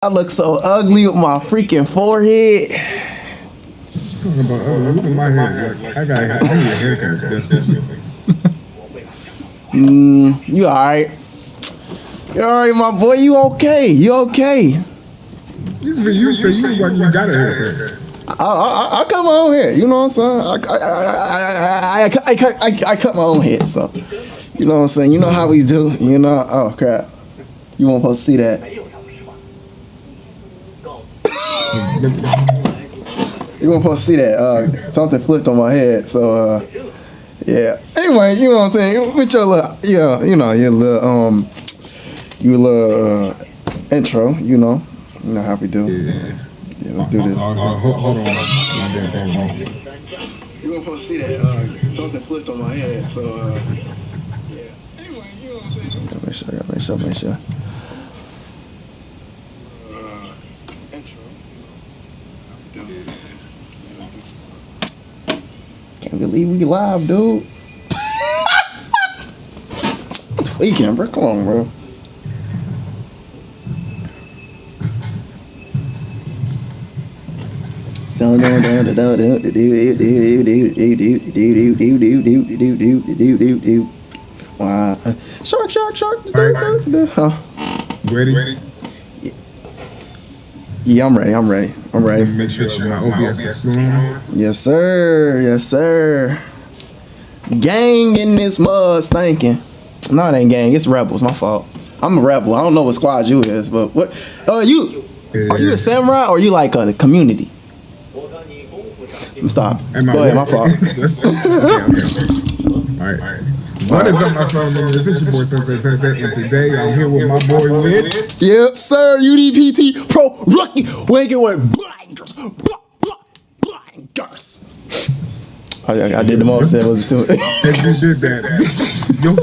I look so ugly with my freaking forehead. Talking about look at my hair. Like, I need a haircut desperately. You alright? You alright, my boy? You okay? You okay? This is you say you like you got a haircut. I cut my own hair. You know what I'm saying? I cut my own hair. So you know what I'm saying? You know how we do. You know? Oh crap! You weren't supposed to see that. You weren't supposed to see that. Something flipped on my head. So yeah. Anyway, you know what I'm saying? With your little, yeah, you know, your little intro. You know how we do. Yeah, let's do this. Hold on. You weren't supposed to see that. Something flipped on my head. So yeah. Anyway, you know what I'm saying? Make sure. Intro. Can't believe we live, dude. Tweaking, bro. Come on, bro. Shark. Ready? Yeah, I'm ready. Make sure my OBS is on. Yes, sir. Gang in this mud stinking. No, it ain't gang. It's rebels. My fault. I'm a rebel. I don't know what squad you is, but what? Are you a samurai or you like the community? Stop. Go ahead. My fault. Okay. All right. What is up, my fellow? This is your boy Senseitensei, and today I'm here with my boy Wid. Yep, sir. U.D.P.T. Pro Rookie. Waking with blinders. I did the most that was doing. As you did that, yo,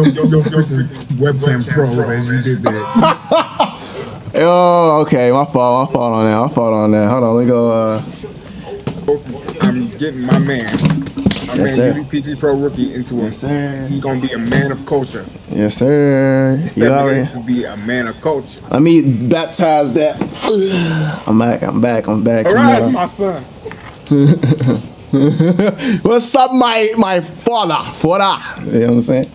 freaking webcam froze as you did that. Oh, okay. My fault on that. Hold on. Let me go. I'm getting my man. Yes, man, U.D.P.T. Pro Rookie into yes, sir. He's gonna be a man of culture. Yes, sir. Stepping in to be a man of culture. Let me baptize that. I'm back. Arise, my son. What's up, my father? You know what I'm saying?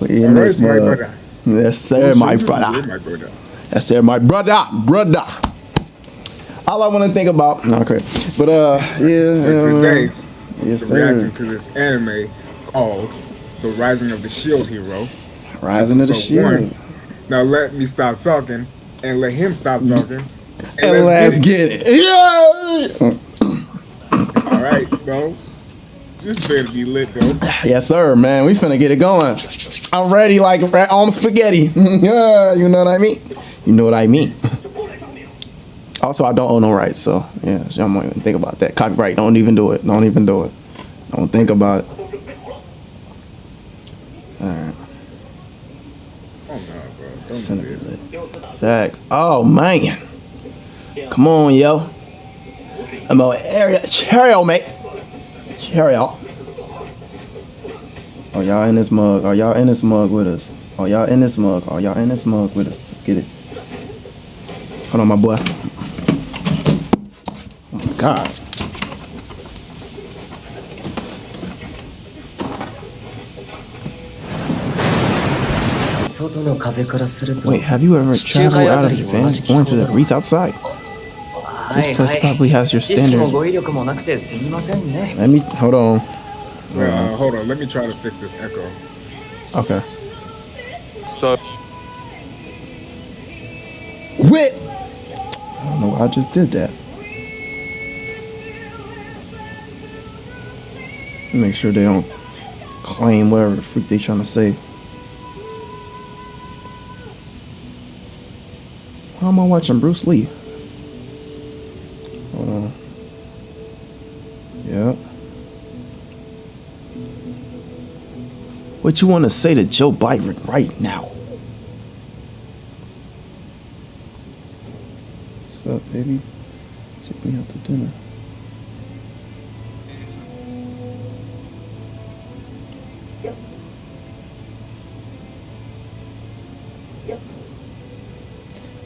Arise, my brother. Yes, sir, my brother. Yes, sir, my brother. All I want to think about, okay, but today, yes, sir. Reacting to this anime called "The Rising of the Shield Hero." Rising of the Shield. Now let me stop talking and let him stop talking. And let's get it. Yeah. All right, bro. This better be lit, though. Yes, sir, man. We finna get it going. I'm ready like spaghetti. Yeah, you know what I mean? You know what I mean. Also, I don't own no rights, so yeah, I'm not even think about that. Copyright, don't even do it. Don't think about it. Alright. Oh no, bro. Don't do this. Facts. Oh man. Come on, yo. I'm on area. Cheerio, mate. Cheerio. Oh, y'all in this mug. Are y'all in this mug with us? Let's get it. Hold on, my boy. Oh my God. Wait, have you ever traveled out of Japan going to the reefs outside? This place probably has your standard. Let me, hold on. Hold on, let me try to fix this echo. Okay. Stop. Quit! I don't know why I just did that. Make sure they don't claim whatever the freak they trying to say. Why am I watching Bruce Lee? Hold on. Yep. What you want to say to Joe Biden right now? What's up, baby? Take me out to dinner.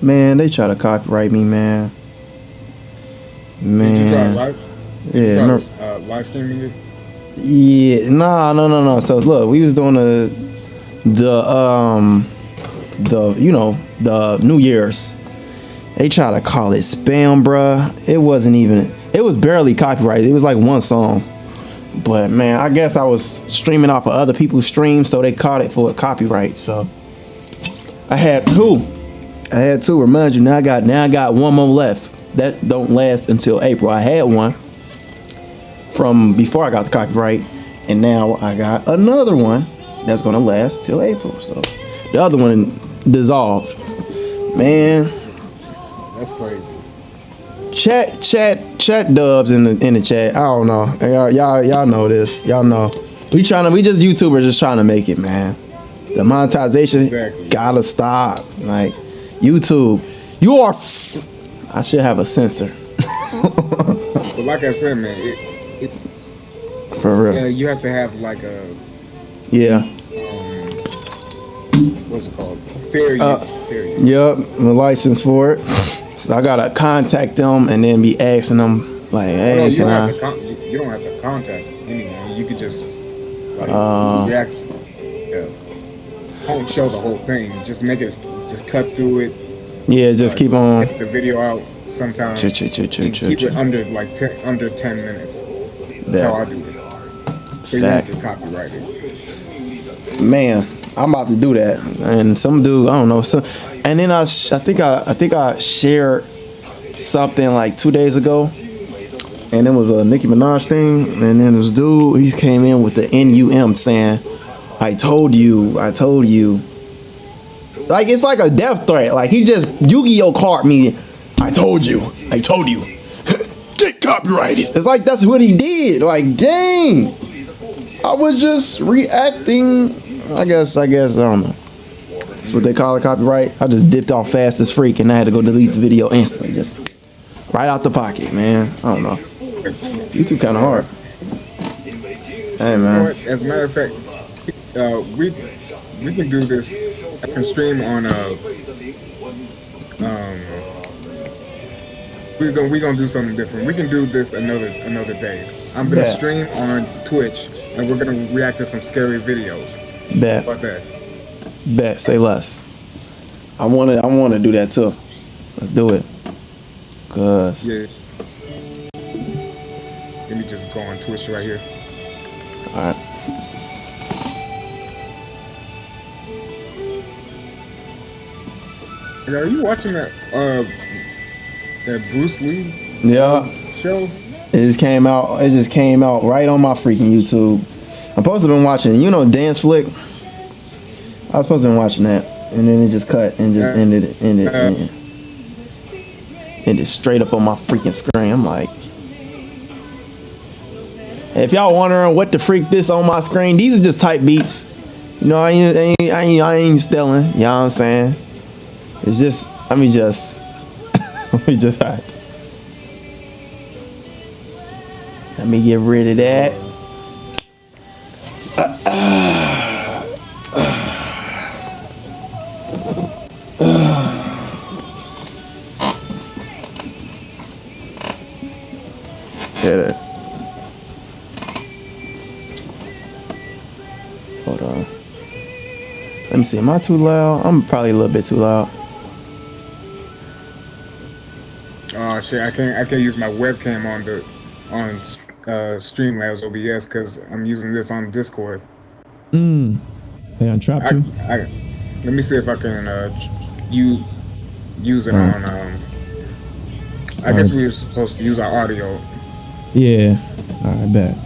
Man, they try to copyright me, man. Did you try Man. live? Yeah, You try, remember- live streaming it? Yeah, nah, no. So look, we was doing the you know, the New Year's. They try to call it spam, bruh. It wasn't even. It was barely copyrighted. It was like one song. But man, I guess I was streaming off of other people's streams, so they caught it for a copyright. So I had two. Remind you, now I got one more left. That don't last until April. I had one from before I got the copyright, and now I got another one that's gonna last till April. So the other one dissolved. Man, That's crazy. Chat dubs in the chat. I don't know. Y'all know this. Y'all know. We just YouTubers just trying to make it, man. The monetization gotta stop. Like YouTube, you are. I should have a censor. But like I said, man, it's For real. yeah. You have to have like a Yeah. what's it called? Fair use. Fair use. Yep. I'm a license for it. So I gotta contact them and then be asking them like, hey, No, you can don't I? have to you don't have to contact anyone. You could just like react. Yeah. Don't show the whole thing. Just make it. Just cut through it. Yeah, just keep on. Take the video out sometimes. Choo. Keep it under like under 10 minutes. That's how I do it. So you don't have to copyright it. Man, I'm about to do that. And some dude, I don't know. And then I think I shared something like 2 days ago, and it was a Nicki Minaj thing. And then this dude, he came in with the NUM saying, I told you. Like it's like a death threat. Like he just Yu-Gi-Oh card me. I told you. Get copyrighted. It's like that's what he did. Like dang. I was just reacting. I guess I don't know. That's what they call it, copyright. I just dipped off fast as freak and I had to go delete the video instantly. Just right out the pocket, man. I don't know. YouTube kind of hard. Hey man. As a matter of fact, we can do this. I can stream on we're gonna do something different. We can do this another day. I'm gonna stream on Twitch and we're gonna react to some scary videos. Bet. How about that? Bet. Say less. I wanna do that too. Let's do it. Cause Yeah. Let me just go on Twitch right here. all right. Are you watching that Bruce Lee show? It just came out. It just came out right on my freaking YouTube. I'm supposed to have been watching, Dance Flick. I was supposed to have been watching that, and then it just cut and just ended straight up on my freaking screen. I'm like, if y'all wondering what the freak this on my screen, these are just type beats. I ain't stealing. You know what I'm saying? It's just, let me just let me get rid of that. Hit it. Hold on. Let me see. Am I too loud? I'm probably a little bit too loud. Oh shit! I can't use my webcam on Streamlabs OBS because I'm using this on Discord. They untrapped you. Let me see if I can use it on. I guess we were supposed to use our audio. Yeah, I bet.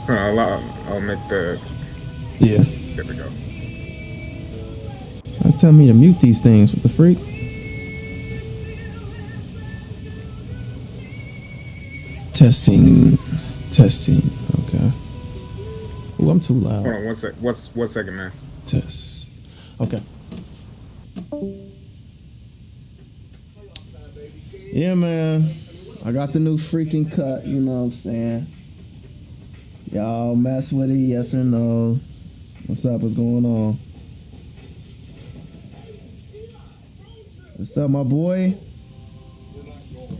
I'll make the. Yeah. There we go. That's telling me to mute these things. What the freak? Testing. Okay. Ooh, I'm too loud. Hold on, one second, man. Test. Okay. Yeah, man. I got the new freaking cut, you know what I'm saying? Y'all mess with it, yes or no? What's up? What's going on? What's up, my boy?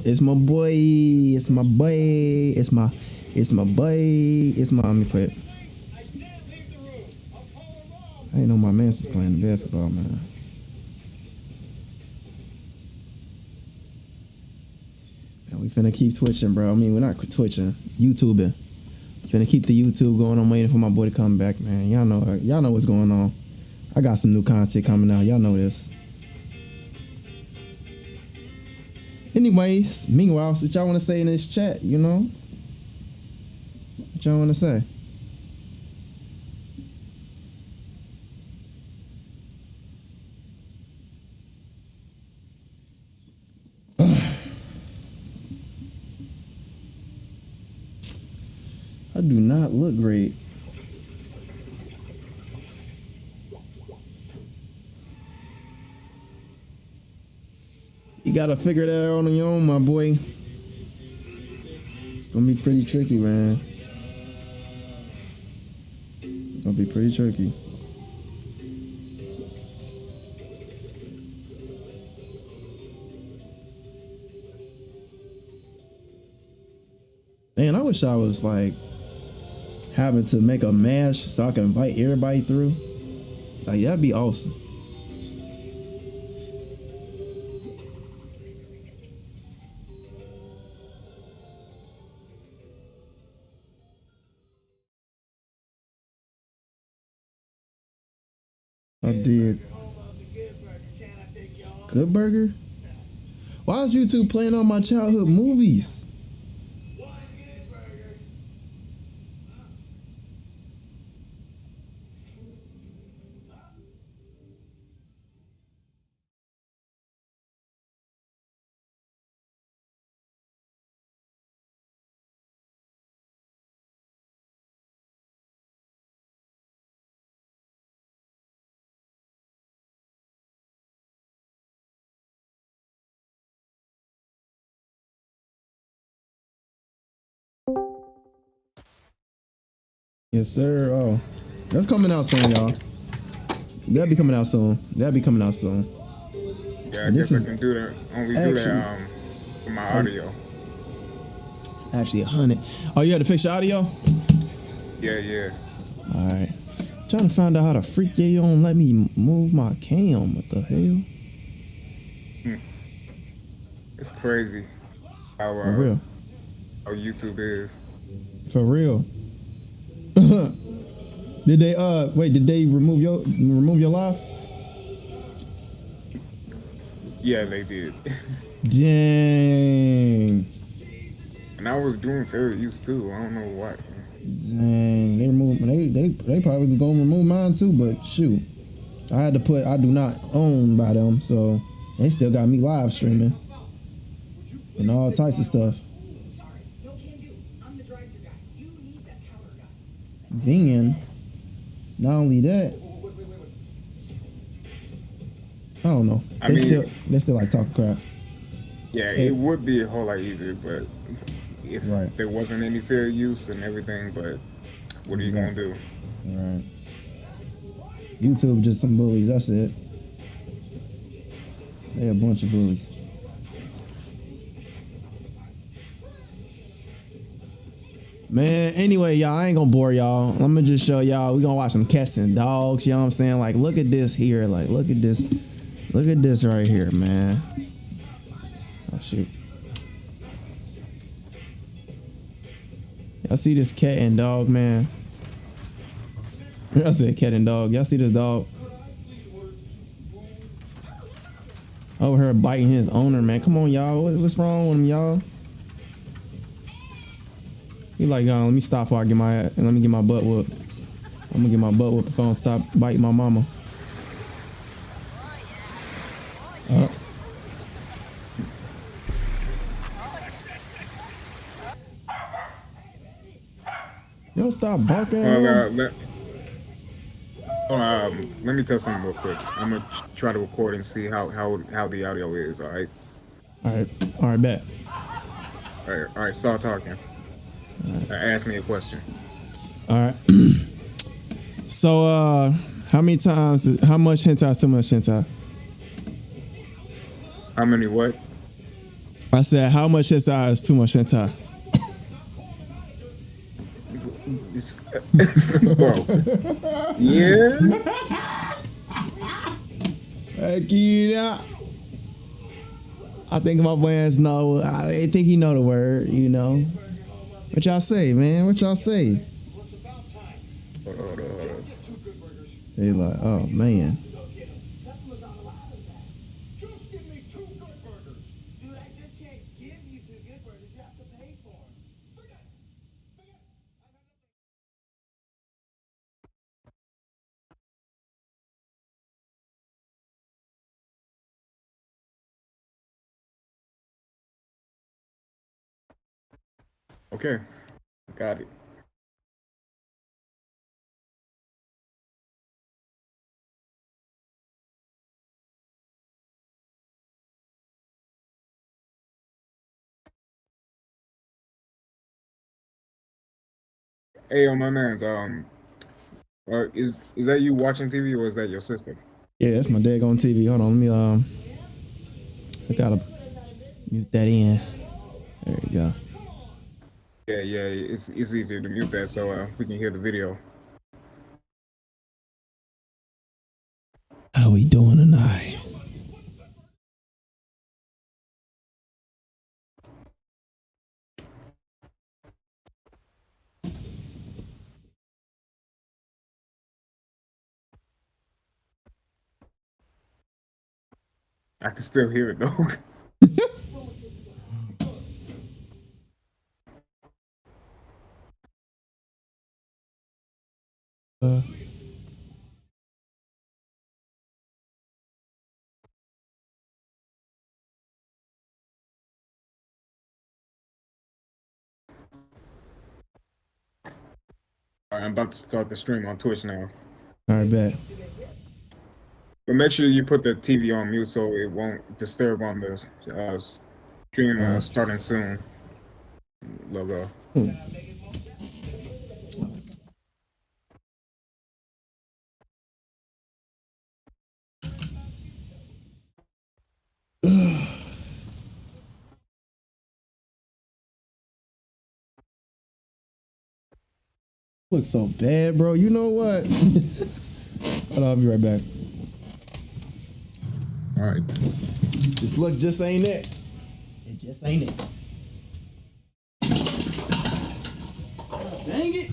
It's my boy. It's my boy. It's my boy. It's my. Let me quit. I didn't know my man was playing basketball, man. And we finna keep twitching, bro. I mean, we're not twitching. YouTubing. Finna keep the YouTube going. I'm waiting for my boy to come back, man. Y'all know what's going on. I got some new content coming out. Y'all know this. Anyways, meanwhile, what y'all want to say in this chat, you know? What y'all want to say? I do not look great. You gotta figure that out on your own, my boy. It's gonna be pretty tricky, man. It's gonna be pretty tricky. Man, I wish I was like having to make a mash so I can invite everybody through. Like, that'd be awesome. I did. Good Burger? Why is YouTube playing on my childhood movies? Yes, sir. Oh, that's coming out soon, y'all. That'll be coming out soon. Yeah, I guess I can do that. Only do that for my audio. It's actually 100. Oh, you had to fix your audio? Yeah. All right. Trying to find out how the freak you don't let me move my cam. What the hell? It's crazy how For real. how YouTube is. For real. Did they did they remove your live? Yeah, they did. Dang. And I was doing fair use too. I don't know why. Dang. They removed they probably was gonna remove mine too, but shoot. I had to put I do not own by them, so they still got me live streaming. And all types of stuff. Then, not only that, I don't know. They still like talk crap. Yeah, it would be a whole lot easier, but if there wasn't any fair use and everything, but what are you gonna do? Right. YouTube just some bullies. That's it. They a bunch of bullies. Man, anyway, y'all, I ain't gonna bore y'all. I'm gonna just show y'all. We gonna watch some cats and dogs. You know what I'm saying? Like, look at this here. Like, look at this. Look at this right here, man. Oh, shoot. Y'all see this cat and dog, man? I said cat and dog. Y'all see this dog? Over here biting his owner, man. Come on, y'all. What's wrong with him, y'all? He like, let me stop before I get let me get my butt whooped. I'm gonna get my butt whooped if I don't stop biting my mama. You don't stop barking. Let me tell something real quick. I'm gonna try to record and see how the audio is. All right. All right, bet. All right. Start talking. Ask me a question. All right. So, how much hentai is too much hentai? How many what? I said, how much hentai is too much hentai? Bro. Yeah. Heck yeah. I think my boys know. I think he know the word. You know. What y'all say, man? What y'all say? Hold on. They like, oh man. Okay. Got it. Hey, on my man's is that you watching TV or is that your sister? Yeah, that's my dad on TV. Hold on, let me I gotta mute that in. There you go. Yeah. It's easier to mute that so we can hear the video. How we doing tonight? I can still hear it though. Uh, All right, I'm about to start the stream on Twitch now. all right, bet. But make sure you put the TV on mute so it won't disturb on the stream starting soon logo. Looks so bad, bro. You know what? Hold on, I'll be right back. All right. This look just ain't it. It just ain't it. Dang it.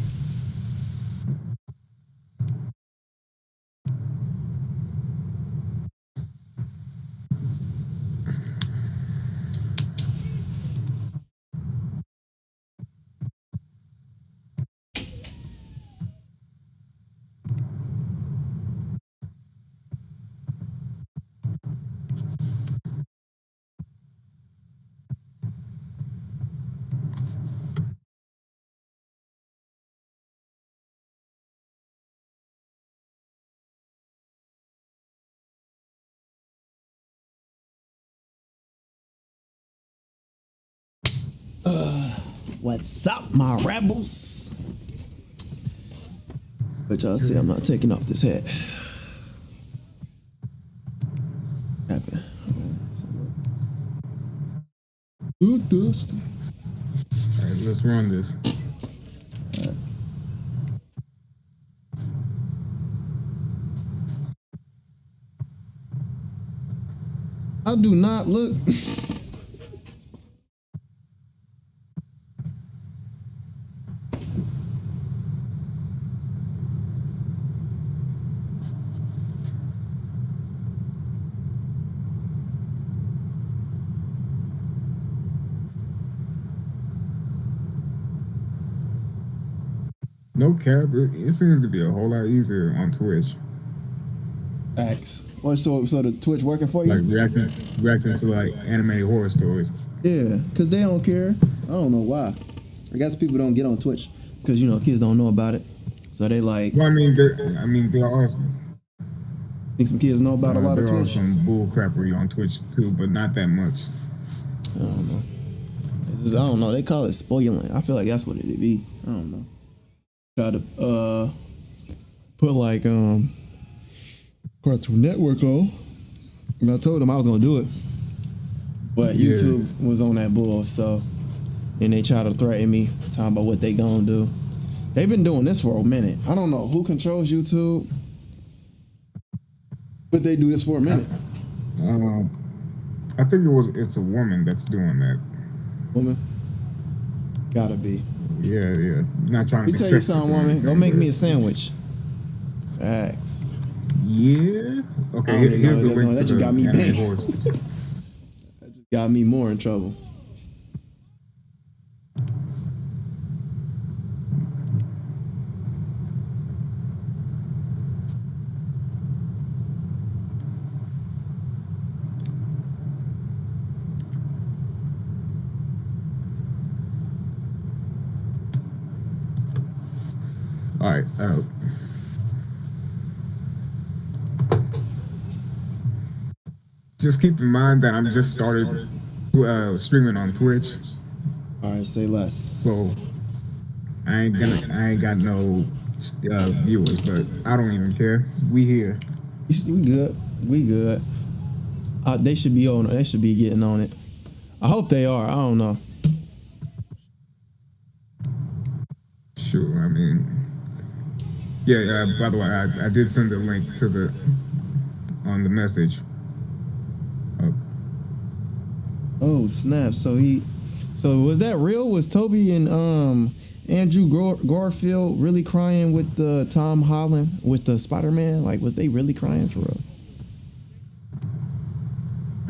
What's up, my rebels? But y'all see, I'm not taking off this hat. Happen. Ooh, dusty. All right, let's run this. I do not look. No cap, it seems to be a whole lot easier on Twitch. X. What? So the Twitch working for you? Like reacting to like animated horror stories. Yeah, cause they don't care. I don't know why. I guess people don't get on Twitch because you know kids don't know about it. So they like. Well, there are Think some kids know about a lot of there are Twitch. some bull crappery on Twitch too, but not that much. I don't know. I don't know. They call it spoiling. I feel like that's what it'd be. I don't know. Try to put like Cartoon Network on, and I told them I was gonna do it. But Yeah. YouTube was on that bull, so then they try to threaten me, talking about what they gonna do. They've been doing this for a minute. I don't know who controls YouTube, but they do this for a minute. I think it's a woman that's doing that. Woman, gotta be. Yeah. Not trying to Let me be tell you sexist something, or woman. anything, Go make but- me a sandwich. Facts. Yeah. I Okay. don't even Here's know the what link that to just the got me anime banned. horse. That just got me more in trouble. All right. Just keep in mind that I'm just started streaming on Twitch, All right, say less. so I ain't got no viewers, but I don't even care. We here. We good. We good. They should be on. They should be getting on it. I hope they are. I don't know. Sure. I mean, yeah. By the way, I did send the link to the on the message. Oh snap! So was that real? Was Toby and Andrew Garfield really crying with the Tom Holland with the Spider-Man? Like, was they really crying for real?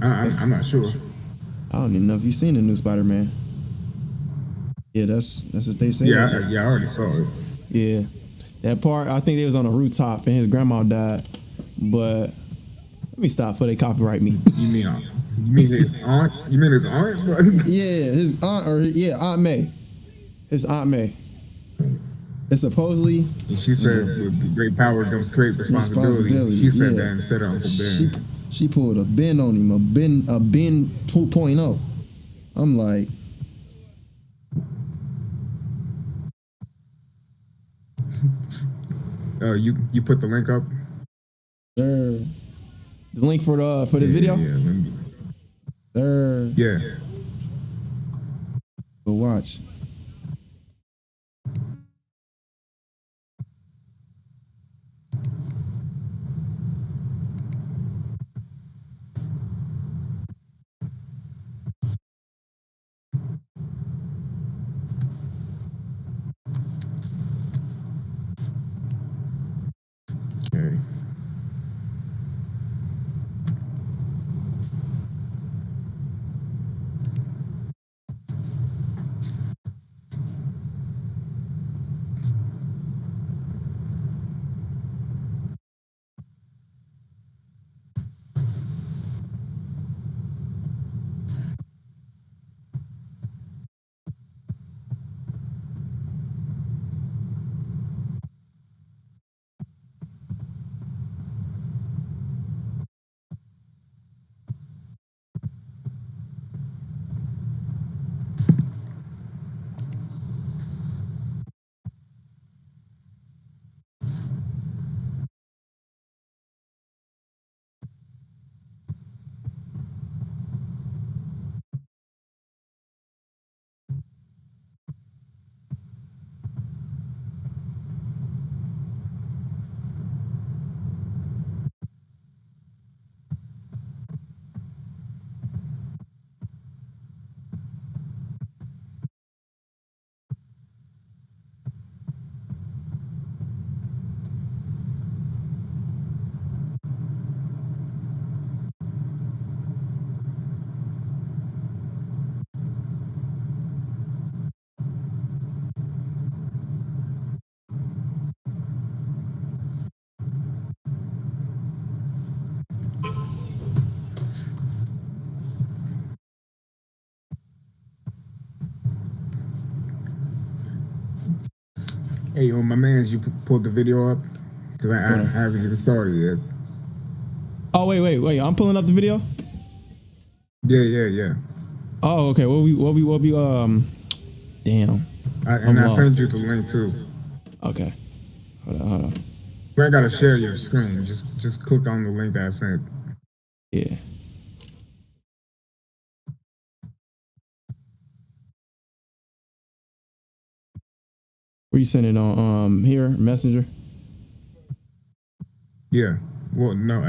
I'm not sure. I don't even know if you've seen the new Spider-Man. Yeah, that's what they say. Yeah, I already saw it. Yeah, that part. I think they was on a rooftop and his grandma died. But let me stop before they copyright me. You mean his aunt? You mean his aunt? Yeah, his aunt Aunt May. His Aunt May. It's supposedly. She said, "With great power comes great responsibility." She said that instead of Uncle Ben. She pulled a Ben on him, a Ben 2.0. I'm like, You put the link up? the link for this video. Yeah. Go watch. Okay. Hey, my man's, you pulled the video up? Because I haven't even started yet. Oh wait! I'm pulling up the video. Yeah. Oh, okay. What we damn. I sent you the link too. Okay. Hold on. You ain't gotta share your screen. Just click on the link that I sent. Yeah. Where you send it on here, Messenger? Yeah. Well, no,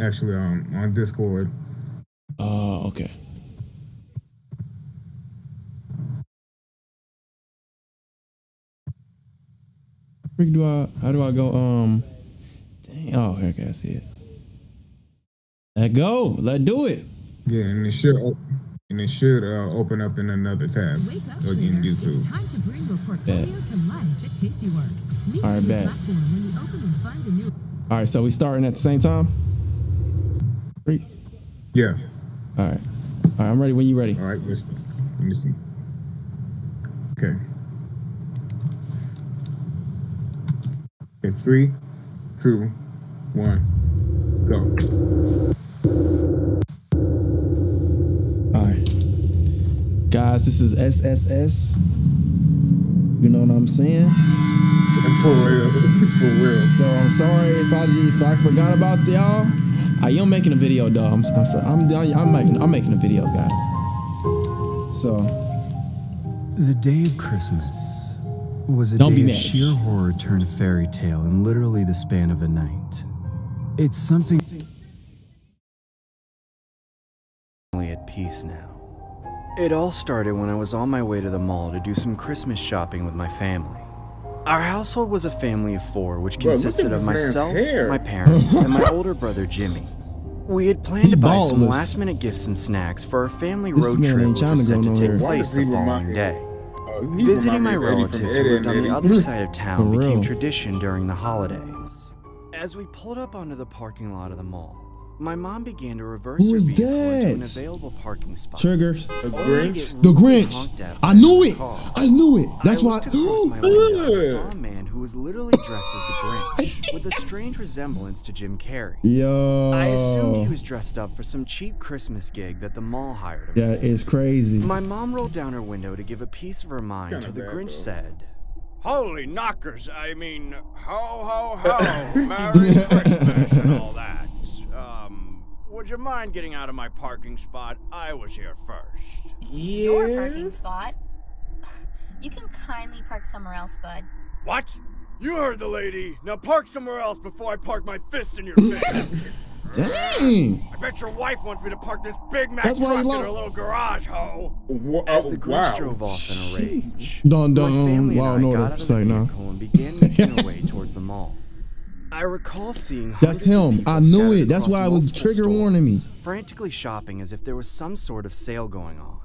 actually, on Discord. Oh, okay. How do I go? Dang, oh, okay, I see it. Let go. Let's do it. Yeah, and it should open up in another tab Wake up, in trader. YouTube. It's time to bring your portfolio to life at Tastyworks. Meet All right, the new bet. platform when you open and find a new. All right, so we starting at the same time. 3. Yeah. All right, I'm ready when you ready. All right. Let me see. Okay. Okay. 3, 2, 1, go. All right, guys, this is SSS. You know what I'm saying? For real. For real. So I'm sorry if I forgot about y'all. I am making a video, though. I'm making a video, guys. So The day of Christmas was a Don't be day of mad. sheer horror turned fairy tale in literally the span of a night. It's something at peace now. It all started when I was on my way to the mall to do some Christmas shopping with my family. Our household was a family of 4, which Bro, look consisted at of this man's myself, hair. my parents, and my older brother Jimmy. We had planned to buy some ballless. last-minute gifts and snacks for our family This road man trip, ain't which trying was to set go to take nowhere. Why place does he the remind following me- day. He Visiting my remind me of Eddie from relatives who Eddie lived and on the Eddie. other side of town For became real. tradition during the holidays. As we pulled up onto the parking lot of the mall, my mom began to reverse Who her is vehicle into an that? available parking spot. Triggers. The Only to Grinch? get The really Grinch. honked at I by knew another it. car. I knew it. That's I why. looked across my window and saw a man who was literally dressed as the Grinch, with a strange resemblance to Jim Carrey. Yo. I assumed he was dressed up for some cheap Christmas gig that the mall hired him That for. is crazy. My mom rolled down her window to give a piece of her mind Kinda till the bad, Grinch though. said, "Holy knockers, I mean, ho, ho, ho, Merry Christmas and all that. Would you mind getting out of my parking spot? I was here first." Your parking spot. You can kindly park somewhere else, bud. What? You heard the lady. Now park somewhere else before I park my fist in your face. Dang. I bet your wife wants me to park this Big Mac That's why truck he in lost. her little garage, ho. Oh, As the Grinch wow. drove off in a rage, Dun my family Law and and I got Order. out of Say the no. vehicle and began making our way towards the mall. I recall seeing That's hundreds of him. people I knew scattered it. That's across why it was multiple trigger warning me. stores, frantically shopping as if there was some sort of sale going on.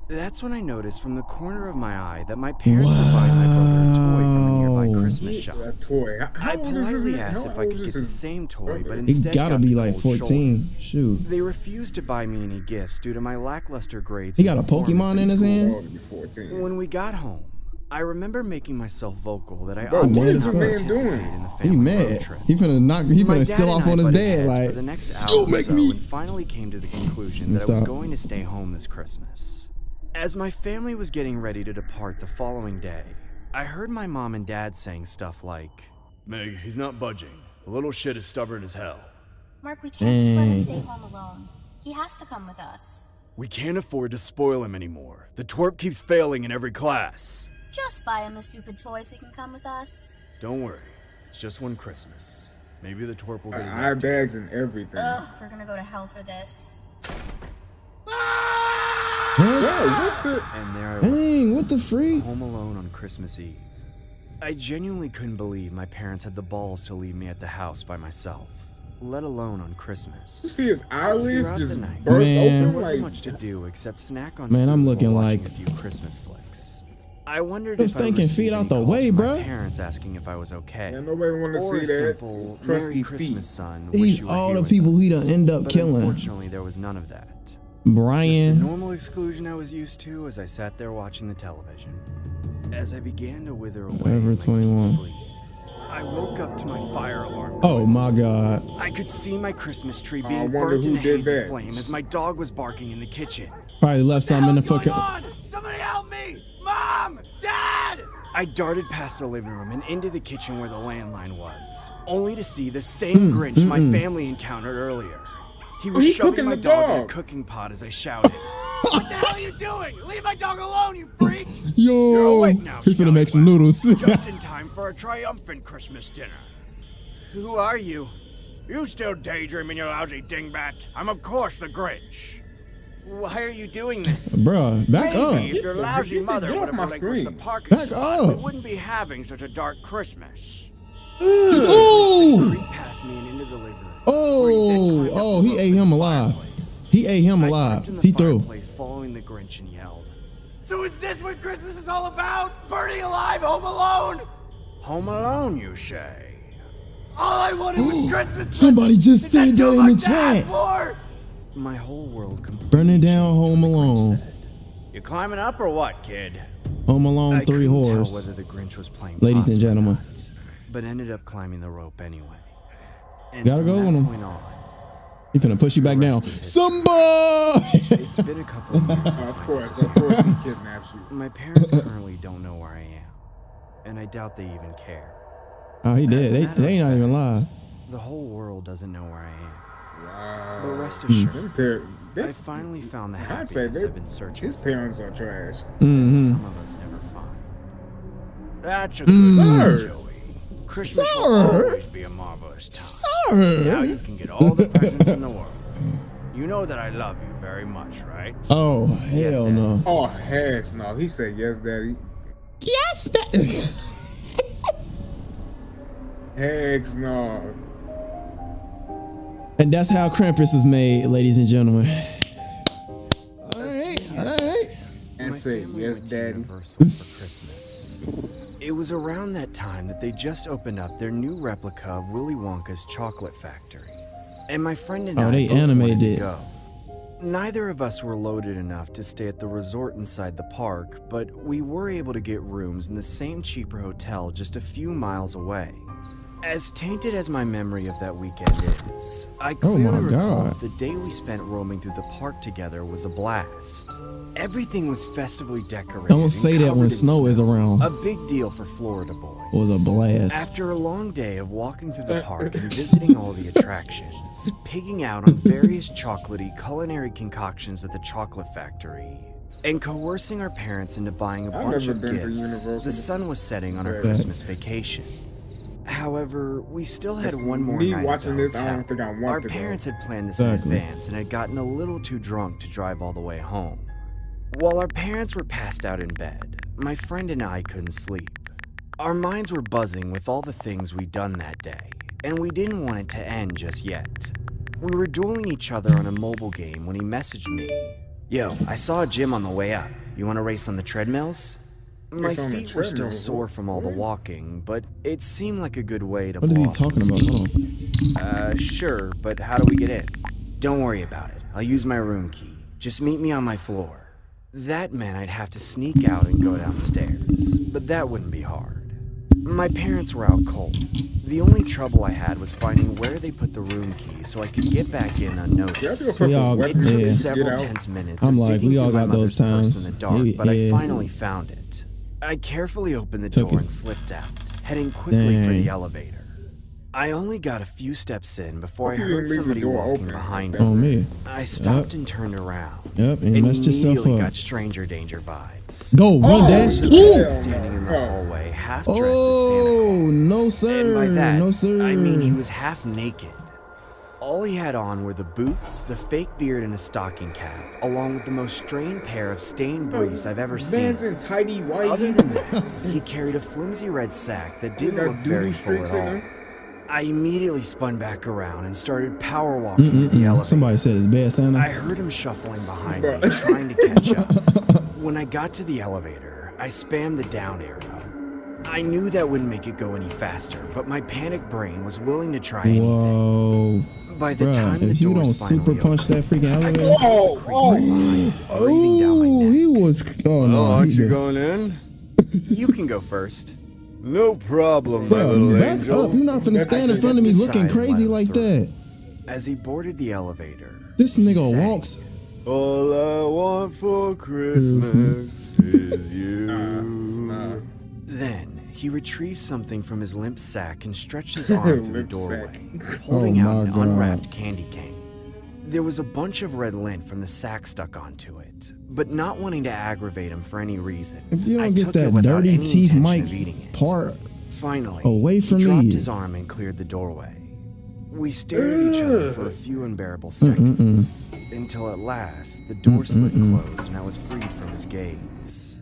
That's when I noticed from the corner of my eye that my parents were buying my brother a toy from a nearby Wow. Christmas shop. That toy. How I old is this politely man? asked How if I old could is get the his same toy, but brother? He instead gotta got be the like cold 14. shoulder. Shoot. They refused to buy me any gifts due to my lackluster grades. He and got a Pokemon performance in his school. hand? Old to be 14. When we got home, I remember making myself vocal that I Bro, opted what to is not the man participate doing? in the He family road mad. trip. He My finna dad steal and off I on his butted dad. heads Like, for the next hour don't or make so me. and finally came to the conclusion that I was Stop. going to stay home this Christmas. As my family was getting ready to depart the following day, I heard my mom and dad saying stuff like, "Meg, he's not budging. The little shit is stubborn as hell. Mark, we can't just let him Dang. stay home alone. He has to come with us. We can't afford to spoil him anymore. The twerp keeps failing in every class." Just buy him a stupid toy so he can come with us. Don't worry, it's just one Christmas. Maybe the twerp will get his Eye act. bags and everything. Ugh, we're gonna go to hell for this. Sir, what the? And there I Dang, was, what the freak? home alone on Christmas Eve. I genuinely couldn't believe my parents had the balls to leave me at the house by myself, let alone on You Christmas. see his eyelids Throughout just the night, burst Man. There open wasn't like. much to do except snack on Man, food I'm while looking watching like- a few Christmas flicks. I wondered Those if I stinking received feet any out the calls way, from my bruh. parents asking if I was okay. Yeah, nobody want to Or see a that simple crusty "Merry Christmas, feet. son. These Wish you were all here the with people he us." done end up But killing. Unfortunately, there was none of that. Just the Brian. normal exclusion I was used to as I sat there watching the television. As I began to wither away Forever in my deep 21. sleep, I woke up to my fire alarm. Oh my God. I could see my Christmas tree I being wonder burnt in who a did hazy that. flame as my dog was barking in the kitchen. Probably left something in the fucking. on? Somebody help me! Mom! Dad! I darted past the living room and into the kitchen where the landline was, only to see the same Grinch my family encountered earlier. He was He's shoving cooking my the dog in a dog. cooking pot as I shouted. What the hell are you doing? Leave my dog alone, you freak! Yo, You're awake now, he's gonna make some scallywag. noodles. Just in time for a triumphant Christmas dinner. Who are you? You still daydreaming, you lousy dingbat? I'm of course the Grinch. Why are you doing this? Bruh, back up. Maybe if your lousy Get mother off would have my relinquished the screen. parking Back spot, up. we wouldn't be having such a dark Christmas. Ooh. Creep past me and into the living room. Oh, he ate him alive. He ate him alive. He threw. Following the Grinch and yelled, "So is this what Christmas is all about? Burning alive, Home Alone? Home Alone, you say? All I wanted was Christmas. Somebody just Is said too that in much the to ask chat. for?" My whole world completely Burning down changed Home when the Grinch Alone. said, "You climbing up or what, kid?" Home Alone I 3 couldn't tell horse. whether the Grinch was playing Ladies and possum or gentlemen. not, but ended up climbing the rope anyway. And Gotta from go that on him. point on, He finna push you back The down. rest is history. Somebody! it's been a couple of years since Of my course, disappearance. he kidnaps you. My parents currently don't know where I am, and I doubt they even care. Oh, he As did. a They matter ain't of not even fact, live. The whole world doesn't know where I am. Wow. But rest Hmm. assured, Them par- I finally found the I'd say happiness they- I've been searching his for, parents are trash. that Mm-hmm. some of us never find. That's a good Sir. thing, Joey. Christmas Sir. will always be a marvelous time. Now you can get all the presents in the world. You know that I love you very much, right? Oh, Yes, hell Dad. no. Oh, heck no. He said, yes, daddy. Yes, that. Heck no. And that's how Krampus is made, ladies and gentlemen. All right, all right. And My say, family yes, went to daddy. Universal for Christmas. It was around that time that they just opened up their new replica of Willy Wonka's chocolate factory. And my friend and Oh, I they both animated wanted to it. go. Neither of us were loaded enough to stay at the resort inside the park, but we were able to get rooms in the same cheaper hotel just a few miles away. As tainted as my memory of that weekend is, I clearly my recall God. the day we spent roaming through the park together was a blast. Everything was festively decorated. Don't and say that when covered in snow is around. A big deal for Florida boys. It was a blast. After a long day of walking through the park and visiting all the attractions, pigging out on various chocolatey culinary concoctions at the chocolate factory, and coercing our parents into buying a I've bunch never of been to gifts, Universal. the sun was setting on our Right. Christmas vacation. However, we still had It's one more me night watching at this, the I don't hotel. think I want Our to go. parents had planned this Exactly. in advance and had gotten a little too drunk to drive all the way home. While our parents were passed out in bed, my friend and I couldn't sleep. Our minds were buzzing with all the things we'd done that day, and we didn't want it to end just yet. We were dueling each other on a mobile game when he messaged me. "Yo, I saw a gym on the way up. You want to race on the treadmills?" My Race on the feet were still treadmills? sore from all the What? walking, but it seemed like a good way to What is he blow off some talking about? steam. Hold on. Sure, but how do we get in? Don't worry about it. I'll use my room key. Just meet me on my floor. That meant I'd have to sneak out and go downstairs, but that wouldn't be hard. My parents were out cold. The only trouble I had was finding where they put the room key so I could get back in You have unnoticed. to go We all- fucking It weapons took Yeah. several get out. tense minutes I'm of like, digging we all through my got those mother's purse times. in the dark, Yeah, but I yeah. finally found it. I carefully opened the Took door his- and slipped out, heading quickly for Dang. the elevator. I only got a few steps in before I Hope you heard didn't leave the somebody door walking open. behind On me. me. I stopped and turned around. Yep, and you And messed yourself immediately up. got stranger danger vibes. Go, run, dash. hell Ooh! no. Standing in the Oh. hallway, half dressed as Santa Oh, Claus. no, sir. And by that, No, sir. I mean he was half naked. All he had on were the boots, the fake beard, and a stocking cap, along with the most strange pair of stained briefs I've ever seen. Man's in tidy white. Other than that, he carried a flimsy red sack that didn't got look very doo-doo full streaks at in all. him. I immediately spun back around and started power walking to the elevator. Somebody said it's bad, Santa. I heard him shuffling behind me, trying to catch up. When I got to the elevator, I spammed the down arrow. I knew that wouldn't make it go any faster, but my panic brain was willing to try anything. Whoa. By the Bruh, time the if you doors don't finally super punch opened, that freaking I could elevator. Oh, feel the creep right behind me, breathing down my Oh, neck. he was. Oh, no. aren't he you did- going in? You can go first. No problem, my little Bruh, back angel. up. You're not finna stand in front of me looking crazy like that. As he boarded the elevator, This he nigga sang, walks. "All I want for Christmas is you." Then he retrieved something from his limp sack and stretched his arm through the Limp doorway, sack. holding Oh out my an God. unwrapped candy cane. There was a bunch of red lint from the sack stuck onto it, but not wanting to aggravate him for any reason, If you I don't get took it that without dirty any teeth intention mic of eating it. part Finally, away from he dropped me. his arm and cleared the doorway. We stared at each other for a few unbearable seconds, until at last the door slid closed and I was freed from his gaze.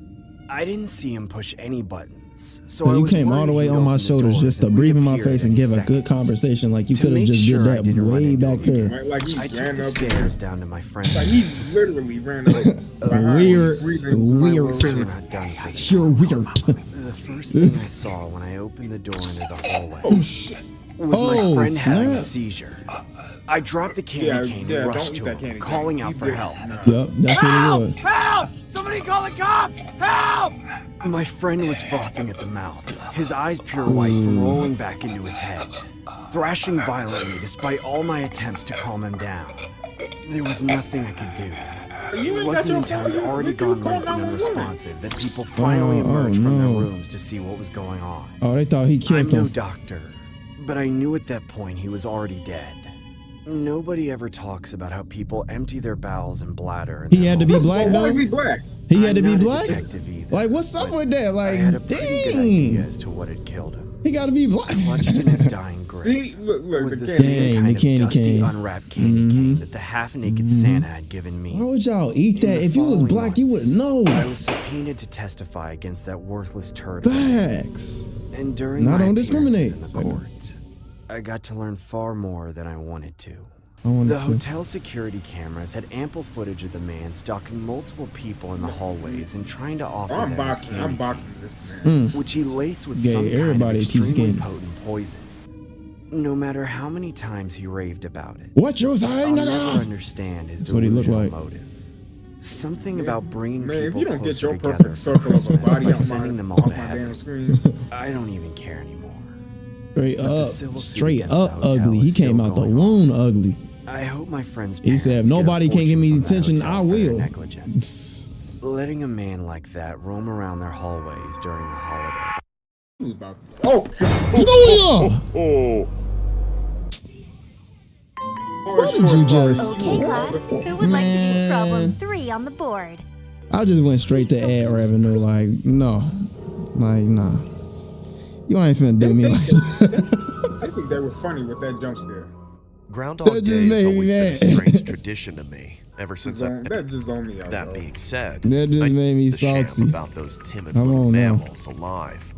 I didn't see him push any buttons, so I You was came all the worried way he'd on my open the shoulders doors just to and breathe in my reappear face at and any give a good second. conversation. Like you To could have make just sure did I that didn't run way into back him. there. Right, like he I took ran the up stairs down to my friend's Like room. he literally ran up. Weird, My weird. woes were not done for the You're night. weird. The first thing I saw when I opened the door into the hallway Oh shit! was my Oh, friend having a snap. seizure. I dropped the candy cane and rushed to don't eat that him, candy calling cane. out You for did- help. no. Yep, that's what it was. Help! Somebody call the cops! Help! My friend was frothing at the mouth, his eyes pure white from rolling back into his head, thrashing violently despite all my attempts to calm him down. There was nothing I could do. It wasn't until he'd already gone limp and unresponsive that people finally emerged from their rooms to see what was going on. Oh, they thought he I'm killed no him. doctor, but I knew at that point he was already dead. Nobody ever talks about how people empty their bowels and bladder. In He their had to be homes. black Why though. is he black? He had to I'm be not a black. detective either, Like what's up but with that? I had a Like pretty good idea dang, as to what had killed him. he got to be black. Clutched in his dying grip See, look, was the the candy. same Dang, kind the of candy dusty, cane. unwrapped candy cane that the half-naked Santa had given me. Why would y'all eat In that? the If you was following black, you would months, know. I was subpoenaed to testify against that worthless turd. Facts. And during Not my on appearances discriminate. in the court, I got to learn far more than I wanted to. I wanted The to. hotel security cameras had ample footage of the man stalking multiple people in the hallways and trying to offer I'm them boxing. his I'm candy boxing this man. which he laced with Gave some kind of everybody a piece of extremely candy. potent poison. No matter how many times he raved about it, What you I'll saying? never nigga? understand his That's what he looked delusional like. motive. Something Man, about bringing Man, if people you don't get closer your together perfect for circle of a Christmas body by off sending them my, all off to my damn heaven, screen, I don't even care anymore. Straight But the up, civil suit straight against the up hotel ugly. is He came still out the going on. wound ugly. I hope my friends. He said, if nobody can give me attention, I will. Negligence. Letting a man like that roam around their hallways during the holiday. he was about. Oh, Oh, What did you just- Okay, class. Who would like to do problem 3 on the board? I just went straight to ad revenue. Like, no. Like, nah. You ain't finna do me like that. I think they were funny with that jump scare. Groundhog That Day just has made me always been a mad. strange tradition to me, ever since I... That just zoned me out. That bro. being said, That just I made me the sham salty. about those timid Come little on now. mammals alive.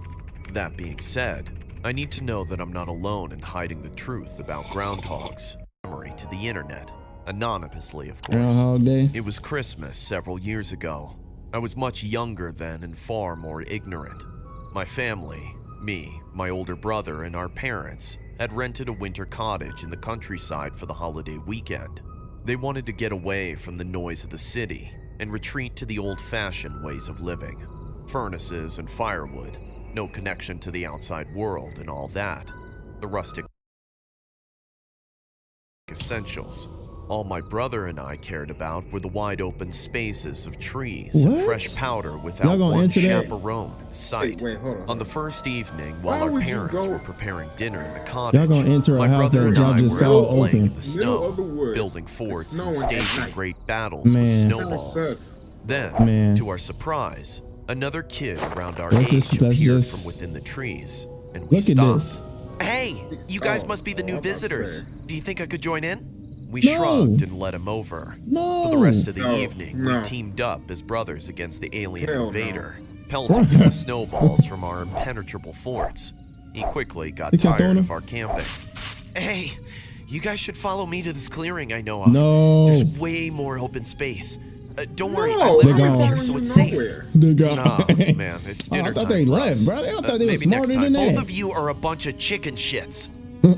That being said, I need to know that I'm not alone in hiding the truth about groundhogs. Summary to the internet, anonymously of course. Groundhog Day. It was Christmas several years ago. I was much younger then and far more ignorant. My family, me, my older brother, and our parents had rented a winter cottage in the countryside for the holiday weekend. They wanted to get away from the noise of the city and retreat to the old-fashioned ways of living. Furnaces and firewood, no connection to the outside world and all that. The rustic essentials. All my brother and I cared about were the wide open spaces of trees and What? fresh powder Y'all without gonna one answer that? chaperone in sight. Wait, hold on. On the first evening, Why while our would you parents go- were preparing dinner in the cottage, Y'all gonna enter a my house brother that and y'all I just were saw out playing in open. the Middle of the snow, woods. building It's forts snowing and at staging night. great battles Man. with Sounds snowballs. sus. Then, Man. to our surprise, another kid around our Let's age just- let's appeared just- from within the trees, and we Look at stopped. this. Hey, you guys Oh, must be the new I'm about to visitors. say. Do you think I could join in? We No. shrugged and let him over. No. For the rest of the No, evening, no. we teamed up as brothers against the alien Hell no. invader, pelting him with snowballs from our impenetrable forts. He quickly got He kept throwing tired of them? our camping. Hey, you guys should follow me to this clearing I know of. No. There's way more open space. Don't worry, I No, live They around gone. here, so it's safe. Nowhere. They got- Nah, man, it's Oh, I dinner thought time they for left, us. bro. I thought they were Maybe next smarter time. than that. Both of you are a bunch of chicken shits.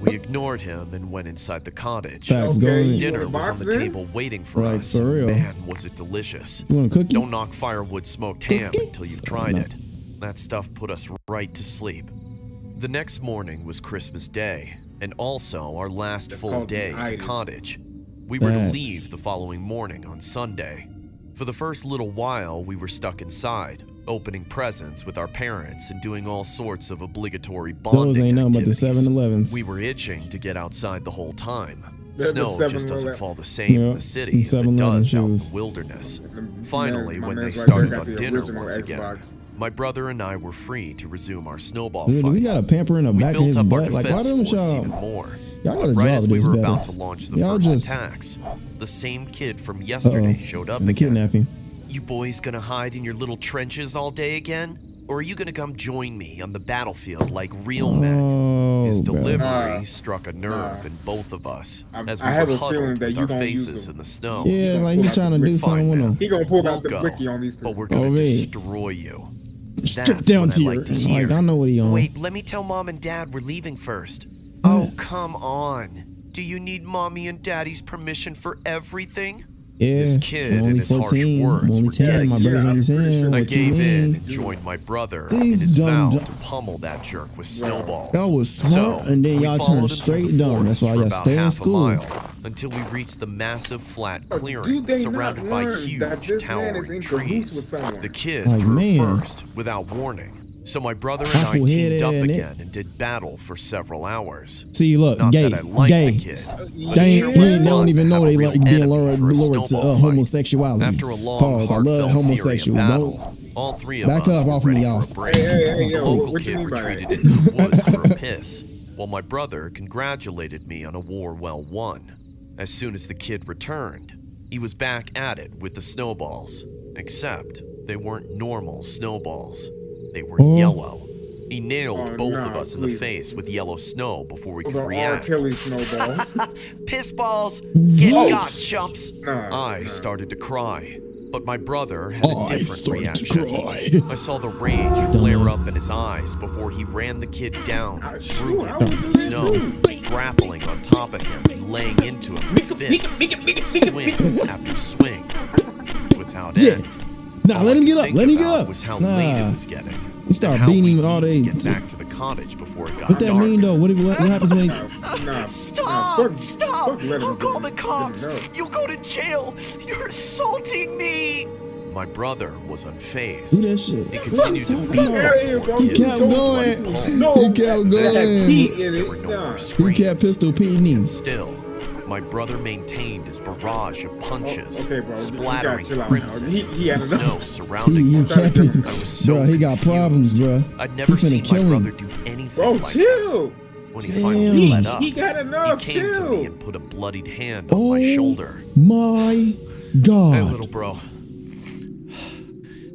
We ignored him and went inside the cottage. Facts, go Okay, in. you Dinner want a was on box the then? table waiting for Right, us. for real. Man, was it delicious. You want a cookie? Don't knock firewood smoked ham Cookie? until you've tried No. it. That stuff put us right to sleep. The next morning was Christmas Day, and also our last That's full called day at the itis. cottage. We were to Facts. leave the following morning on Sunday. For the first little while, we were stuck inside, opening presents with our parents and doing all sorts of obligatory bonding Those ain't nothing but the activities. 7-Elevens. We were itching to get outside the whole time. Snow just doesn't fall the same in the city as it does out in the wilderness. Finally, when they started on dinner once again, my brother and I were free to resume our snowball fight. We got a pamper in the back of his butt. Like, why don't y'all? Y'all gotta Right drop as we this were better. about to launch the Y'all first just attacks, the same kid from yesterday showed up and again. kidnapping. You boys gonna hide in your little trenches all day again? Or are you gonna come join me on the battlefield like real men? His delivery struck a nerve in both of us as we were huddled with our faces in the snow. Yeah, like he's trying to do something with him. He gonna pull out the We'll blicky go, on these two. but we're gonna destroy you. Strip That's down what I to like to hear. Like, I know what he on. Wait, let me tell Mom and Dad we're leaving first. Oh, come on. Do you need Mommy and Daddy's permission for everything? Yeah, This kid I'm only and his 14, harsh words only were 10, getting my to brother's me. only 10. I What you gave in mean? and joined my brother in These his dumb vow du- to pummel that jerk with snowballs. Y'all was smart, and then we y'all followed turned him through straight the dumb. That's forest why for y'all about stay in half a school. mile until we reached the massive flat clearing Do they surrounded not by learn huge that this man is towering in cahoots with trees. someone? The kid Like, threw man. first without warning. So my brother and I Apple teamed head up and it- again and did battle for several hours. See, look, Not gay, that I like gay. the kid. but They, it sure was they don't fun even to know have they a real like being enemy lowered for a to snowball fight. homosexuality. After a long, Pause. I love heartfelt period of homosexuals. battle, Don't all three of back us up were off me, ready y'all. for a break. Hey, The yo, local what you kid mean by retreated that? into the woods for a piss, while my brother congratulated me on a war well won. As soon as the kid returned, he was back at it with the snowballs, except they weren't normal snowballs. They were yellow. He nailed both of us in the face with yellow snow before we Those could are R. react. Kelly snowballs. Piss balls, get What? got, chumps. I started to cry, but my brother had a different reaction. I saw the rage flare up in his eyes before he ran the kid down and threw him into the snow, grappling on top of him and laying into him with fists, swing after swing, without Yeah. end. Nah, All let I him could get up. think Let him get about up. was how late it Nah. was getting. You start and how beating we him all need day. to get back to the cottage before it got What that dark. mean though? What happens when he? Stop! Stop! let him I'll go. call the cops! Let him go. You'll go to jail! You're assaulting me! My brother was Do unfazed. that shit. He What continued you to talking beat about? Yeah, the poor bro. He kid kept with going. bloody palms. No, He kept that going. heat in There it. were no Nah. more He screams. kept pistol P.E. And still, my brother maintained his barrage of punches, Okay, bro. You splattering gotta chill out now. crimson He into the had snow enough. surrounding He him. kept it. I was so Bro, he got confused. problems, bro. I'd never He finna seen my kill him. brother do anything Bro, like that. chill. When he finally let up, He got enough. he came to Chill. me and put a bloodied hand on my shoulder. My Hey, God. little bro.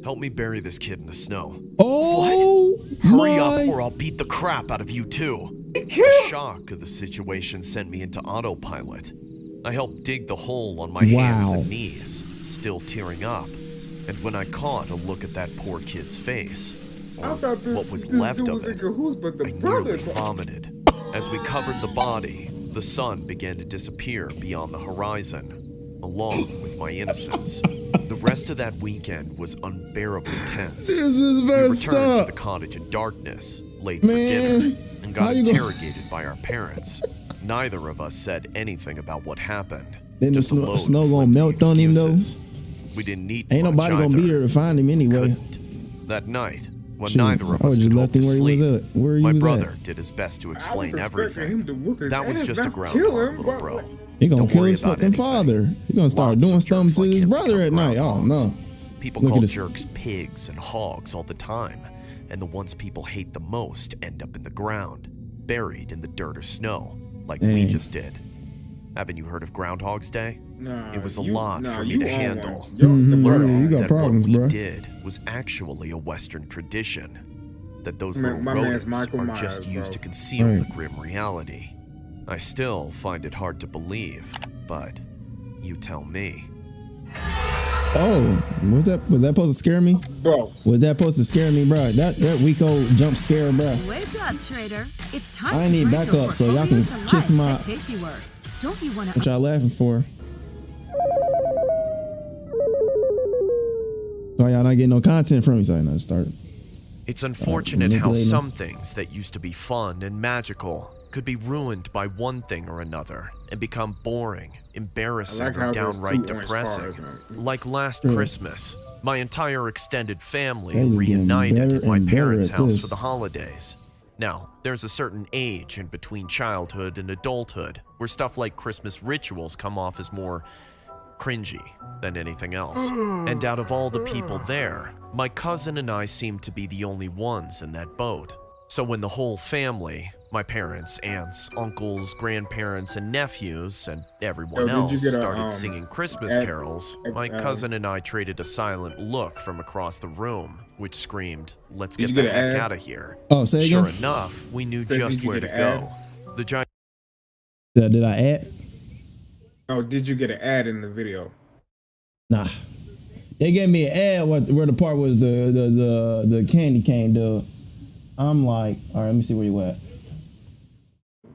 Help me bury this kid in the snow. Oh, Hurry my. up or I'll beat the crap out of you too. The shock of the situation sent me into autopilot. I helped dig the hole on my hands Wow. and knees, still tearing up. And when I caught a look at that poor kid's face, or I thought this, what was this left dude of was in it, cahoots, but the I brother. nearly vomited. As we covered the body, the sun began to disappear beyond the horizon, along with my innocence. The rest of that weekend was unbearably tense. This is We messed returned to up. the cottage in darkness, late for Man, dinner, and how got you gonna- interrogated by our parents. Neither of us said anything about what happened. Then the just a snow, load of snow gonna flimsy melt on him though. excuses. We didn't eat Ain't much nobody gonna either. be there to find him anyway. Couldn't. That night, when Shoot, neither of I us would've could just hope left to him where he sleep, was at. Where he my was brother at. did his best to I was explain expecting everything. him to whoop his That was ass, just a not groundhog, kill him, little but- bro. He gonna Don't kill worry his about fucking anything. father. He gonna start Lots doing of something jerks to like his him brother at become night. Oh groundhogs. no. People Look at call this. jerks pigs and hogs all the time, and the ones people hate the most end up in the ground, buried in the dirt or snow, like we Dang. just did. Haven't you heard of Groundhog's Day? Nah, It was a you- lot nah, for me you to on handle. one. Yo, the Mhm, brother you on got one. That problems, what we bro. did was actually a Western tradition. That those Man, little my man's rodents Michael are Myers, just used bro. to conceal Right. the grim reality. I still find it hard to believe, but you tell me. Oh, was that supposed to scare me? Bro, Was that supposed to scare me, bro? That weak old jump scare, bro. Wake up, trader. It's time I to need bring back your up so y'all portfolio can to kiss life my- at Tastyworks. Don't you want What to y'all laughing for? Oh, y'all not getting no content from me, so I know start. It's unfortunate how manipulating some us. things that used to be fun and magical could be ruined by one thing or another and become boring, embarrassing, I like how or there's downright two orange depressing. cars now. Like last Yeah. Christmas, my entire extended family They just getting reunited better at my and better parents' at house this. for the holidays. Now, there's a certain age in between childhood and adulthood where stuff like Christmas rituals come off as more cringy than anything else. And out of all the people there, my cousin and I seemed to be the only ones in that boat. So when the whole family, my parents, aunts, uncles, grandparents, and nephews, and everyone else started singing Christmas carols, my cousin and I traded a silent look from across the room, which screamed, "Let's get the heck out of here." Oh, say Sure again? enough, we knew just where to go. The giant. Did I add? Oh, did you get an ad in the video? Nah. They gave me an ad where the part was the candy cane dub. I'm like, all right, let me see where you at.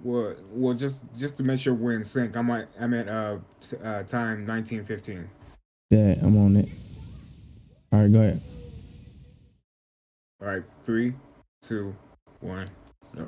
Well, just to make sure we're in sync, I'm at time 19:15. Yeah, I'm on it. All right, go ahead. All right, 3, 2, 1, go.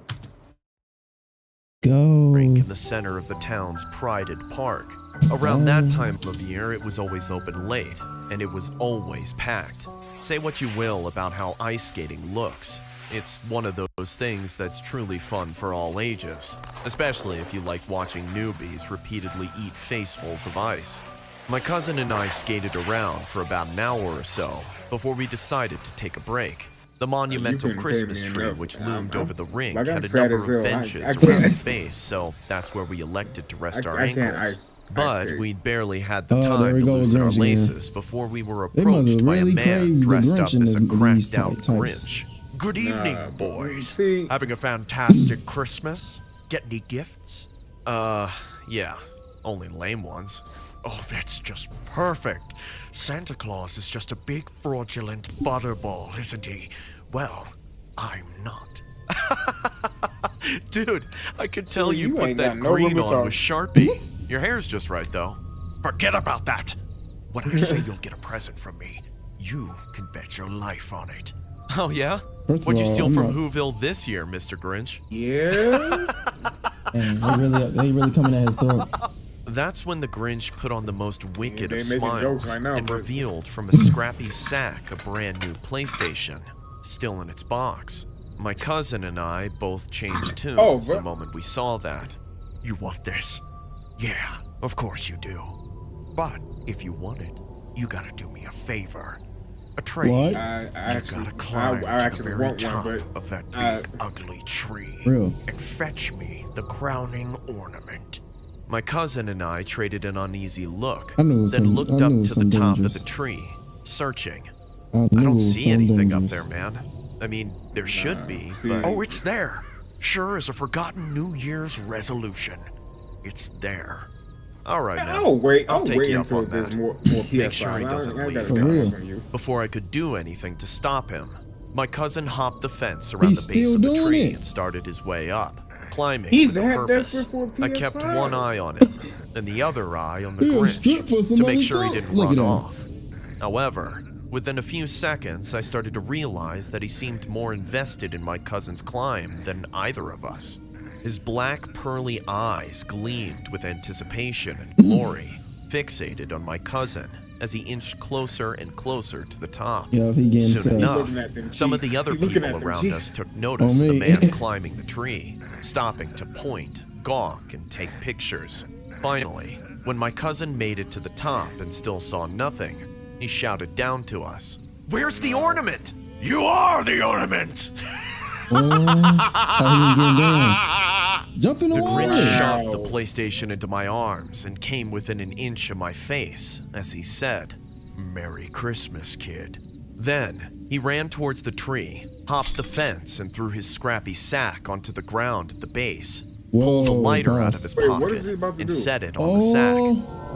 Go. In the center of the town's prided park. Around that time of year, it was always open late, and it was always packed. Say what you will about how ice skating looks. It's one of those things that's truly fun for all ages, especially if you like watching newbies repeatedly eat facefuls of ice. My cousin and I skated around for about an hour or so before we decided to take a break. The monumental Christmas tree, which loomed over the rink, had a number of benches around its base, so that's where we elected to rest our ankles. But we'd barely had the time to loosen our laces before we were approached by a man dressed up as a cracked-out Grinch. Good evening, boys. Having a fantastic Christmas? Get any gifts? Yeah, only lame ones. Oh, that's just perfect. Santa Claus is just a big fraudulent butterball, isn't he? Well, I'm not. Dude, I could tell you put that green on with Sharpie. Your hair's just right, though. Forget about that. When I say you'll get a present from me, you can bet your life on it. Oh, yeah? What'd you steal from Whoville this year, Mr. Grinch? Yeah? They really coming at his throat. That's when the Grinch put on the most wicked of smiles and revealed from a scrappy sack a brand new PlayStation, still in its box. My cousin and I both changed tunes the moment we saw that. You want this? Yeah, of course you do. But if you want it, you gotta do me a favor. A trade. What? You gotta climb to the very top of that big, ugly tree and fetch me the crowning ornament. My cousin and I traded an uneasy look, then looked up to the top of the tree, searching. I don't see anything up there, man. I mean, there should be, but... Oh, it's there! Sure as a forgotten New Year's resolution. It's there. All right, now. I'll take you up on that. Make sure he doesn't leave. Before I could do anything to stop him, my cousin hopped the fence around the base of the tree and started his way up, climbing with a purpose. I kept one eye on him, and the other eye on the Grinch, to make sure he didn't run off. However, within a few seconds, I started to realize that he seemed more invested in my cousin's climb than either of us. His black, pearly eyes gleamed with anticipation and glory, fixated on my cousin as he inched closer and closer to the top. Soon enough, some of the other people around us took notice of the man climbing the tree, stopping to point, gawk, and take pictures. Finally, when my cousin made it to the top and still saw nothing, he shouted down to us, "Where's the ornament? You are the ornament!" Jump in the water. Grinch shoved the PlayStation into my arms and came within an inch of my face as he said, "Merry Christmas, kid." Then, he ran towards the tree, hopped the fence, and threw his scrappy sack onto the ground at the base, pulled a lighter out of his pocket, and set it on the sack.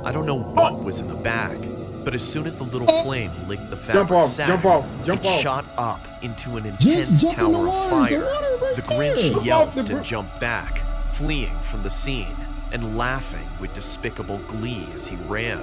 I don't know what was in the bag, but as soon as the little flame licked the fabric sack, it shot up into an intense tower of fire. The Grinch yelped and jumped back, fleeing from the scene and laughing with despicable glee as he ran.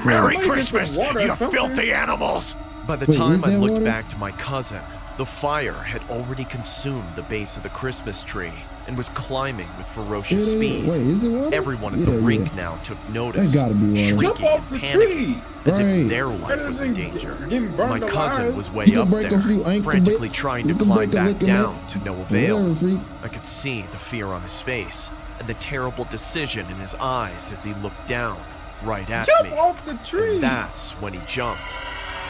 Merry Christmas, you filthy animals! By the time I looked back to my cousin, the fire had already consumed the base of the Christmas tree, and was climbing with ferocious Wait, speed. is it water? Everyone at the rink now took notice, That gotta be water. Jump shrieking off and the panicking, tree. as Right. if their life was in danger. Getting burned My cousin alive. was way You can up break a there, few ankle frantically bits. trying You to can climb break a back ligament. down to no avail. Whatever, freak. I could see the fear on his face and the terrible decision in his eyes as he looked down right at Jump me. off the tree. And that's when he jumped.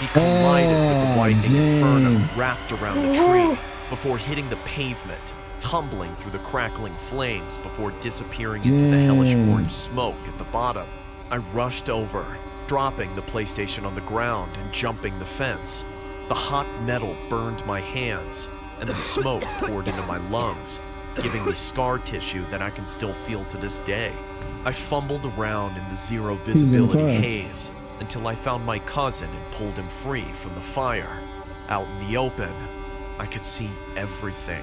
He collided with the widening inferno wrapped around the tree before hitting the pavement, tumbling through the crackling flames before disappearing into the hellish orange smoke at the bottom. I rushed over, dropping the PlayStation on the ground and jumping the fence. The hot metal burned my hands, and the smoke poured into my lungs, giving me scar tissue that I can still feel to this day. I fumbled around in the zero visibility haze until I found my cousin and pulled him free from the fire. Out in the open, I could see everything.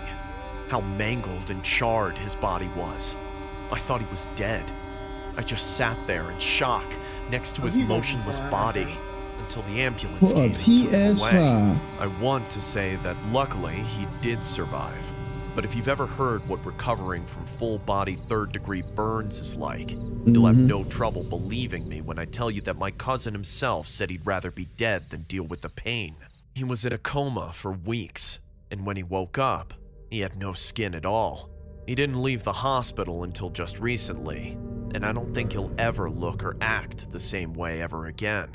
How mangled and charred his body was. I thought he was dead. I just sat there in shock next to his motionless body until the ambulance came and took him away. PS5. I want to say that luckily he did survive. But if you've ever heard what recovering from full-body third-degree burns is like, you'll have no trouble believing me when I tell you that my cousin himself said he'd rather be dead than deal with the pain. He was in a coma for weeks, and when he woke up, he had no skin at all. He didn't leave the hospital until just recently, and I don't think he'll ever look or act the same way ever again.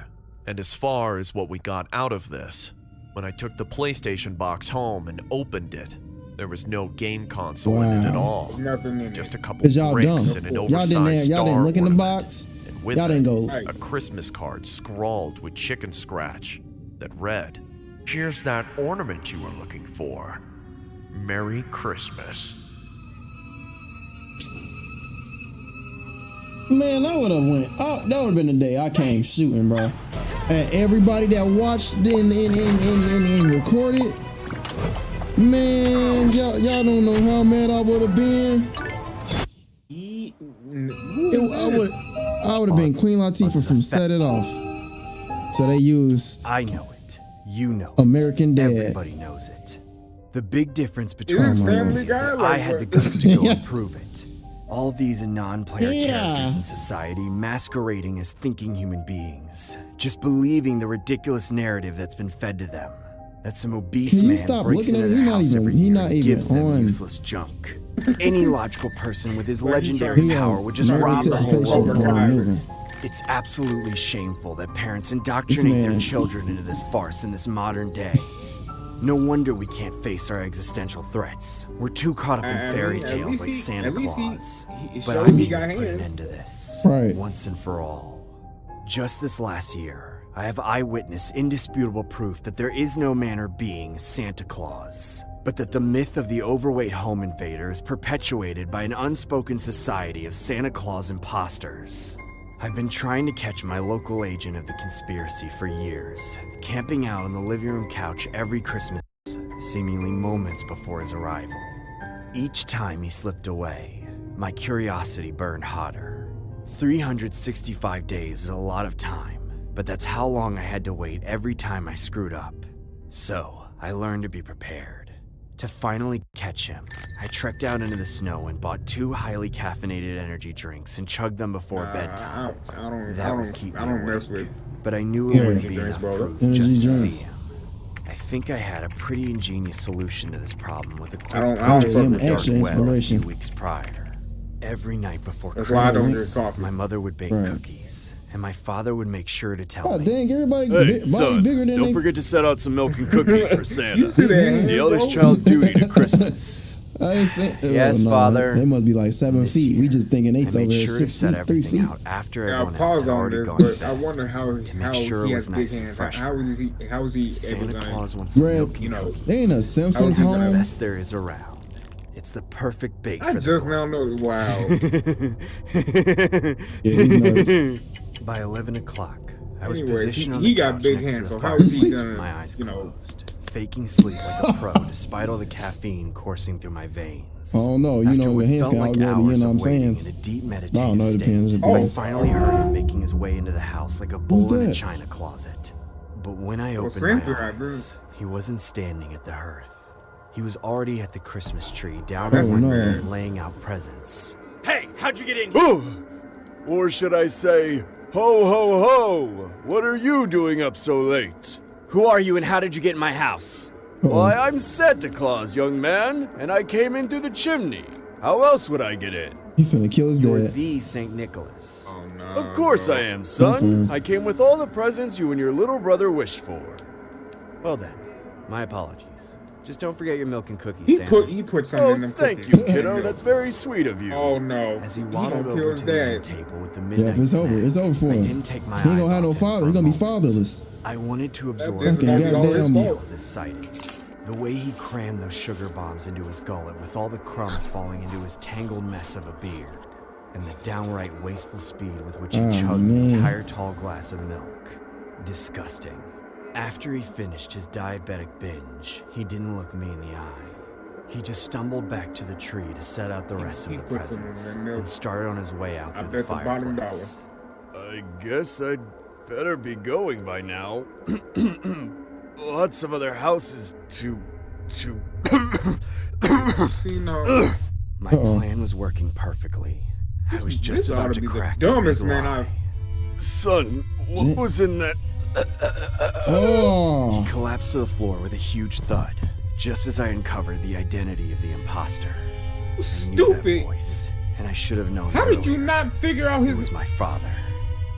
And as far as what we got out of this, when I took the PlayStation box home and opened it, there was no game console in it at all. Nothing in Just it. a couple Cause y'all bricks dumb. and an Y'all oversized didn't star look in the ornament. box. And with Y'all it, didn't go. a Christmas card scrawled with chicken scratch that read, "Here's that ornament you were looking for. Merry Christmas." Man, I would have went. That would have been the day I came shooting, bro. And everybody that watched and recorded, man, y'all don't know how mad I would have been. I would have been Queen Latifah from Set It Off. So they used I know it. You know American it. Dad. Everybody knows it. The big difference between Is us Family is Guy that like I had what? the guts to go and prove it. All these non-player Yeah. characters in society masquerading as thinking human beings, just believing the ridiculous narrative that's been fed to them. That some obese Can you man stop breaks looking into at their it? He not house even- every he year not and even gives them on. useless junk. Any logical person with his legendary He power would just no rob the whole anticipation world. on moving. It's absolutely shameful that parents indoctrinate their man. children into this farce in this modern day. No wonder we can't face our existential threats. We're too caught up in fairy tales like Santa Claus. But I shows he need to got put an hands. end to this, Right. once and for all. Just this last year, I have eyewitness indisputable proof that there is no man or being Santa Claus, but that the myth of the overweight home invader is perpetuated by an unspoken society of Santa Claus imposters. I've been trying to catch my local agent of the conspiracy for years, camping out on the living room couch every Christmas, seemingly moments before his arrival. Each time he slipped away, my curiosity burned hotter. 365 days is a lot of time, but that's how long I had to wait every time I screwed up. So, I learned to be prepared. To finally catch him, I trekked out into the snow and bought 2 highly caffeinated energy drinks and chugged them before bedtime. That would keep me I don't awake. mess with. But I knew it wouldn't Energy be drinks, enough bro. proof Energy just to drinks. see him. I think I had a pretty ingenious solution to this problem with a quick I don't purchase fuck on the with dark action web a few inspiration. weeks prior. Every night before That's why I don't Christmas, drink coffee. my mother would bake Right. cookies, and my father would make sure to tell God me, dang, everybody "Hey, body son, bigger than don't they. forget to set out some milk and cookies for Santa. You see that It's the hand, eldest bro? child's duty to Christmas." I ain't saying, Yes, Father. They must be like 7 This feet. We year, just thinking they I over made there sure to 6 set feet, 3 everything feet. out after Now everyone else pause had on already this, gone to but I bed. wonder how To make sure he it has was big nice and hands. fresh How for is he? How is he able Santa to? Claus wants some Red, milk and you know, cookies. They ain't a Simpsons he The gonna- home. best there is around. It's the perfect bake I for just the now know. Wow. Yeah, he's nervous. By 11 o'clock, I was Anyways, positioned on he the got couch big next to hands, the so how is he fireplace gonna, with my eyes you know- closed, faking sleep like a pro despite all the caffeine coursing through my veins. Oh no, you After know what the hands felt can like outgrow the, you hours know what I'm of waiting saying? in a deep I don't meditative know, it depends. state, Oh. I finally heard him making his way into the house like a bull in a that? china closet. But when I Well, opened my Santa, I eyes, he wasn't standing at the hearth. He was already at the Christmas tree, down on one knee, laying out presents. Hey, how'd you get in here? Oh, or should I say, ho, ho, ho! What are you doing up so late? Who are you and how did you get in my house? Why, I'm Santa Claus, young man, and I came in through the chimney. How else would I get in? He finna kill his You're dad. the St. Nicholas. Oh no. Of course I am, son. I came with all the presents you and your little brother wished for. Well then, my apologies. Just don't forget your milk and cookies, He Santa. put something in them Thank cookies. you, kiddo. That's very sweet of you. Oh no. As he waddled over to the end table with the Yeah, midnight it's over. snack, It's over for I him. didn't take my He ain't eyes gonna have no off him father. for He a gonna be moment. fatherless. I wanted to absorb This is gonna be all his goddamn fault. this sight. The way he crammed those sugar bombs into his gullet with all the crumbs falling into his tangled mess of a beard. And the downright wasteful speed with which he chugged the entire tall glass of milk. Disgusting. After he finished his diabetic binge, he didn't look me in the eye. He just stumbled back to the tree to set out the rest of the put some in presents that milk. and started on his way out I through the bet the bottom fireplace. I guess I'd better be going by now. Lots of other houses to... See, no. My plan was working perfectly. I was just This ought about to to be the crack dumbest the big man lie. I've. Son, what was in that... Oh. He collapsed to the floor with a huge thud, just as I uncovered the identity of the imposter. I knew that Stupid. voice, and I should have known How did you earlier. not figure out It his was my father.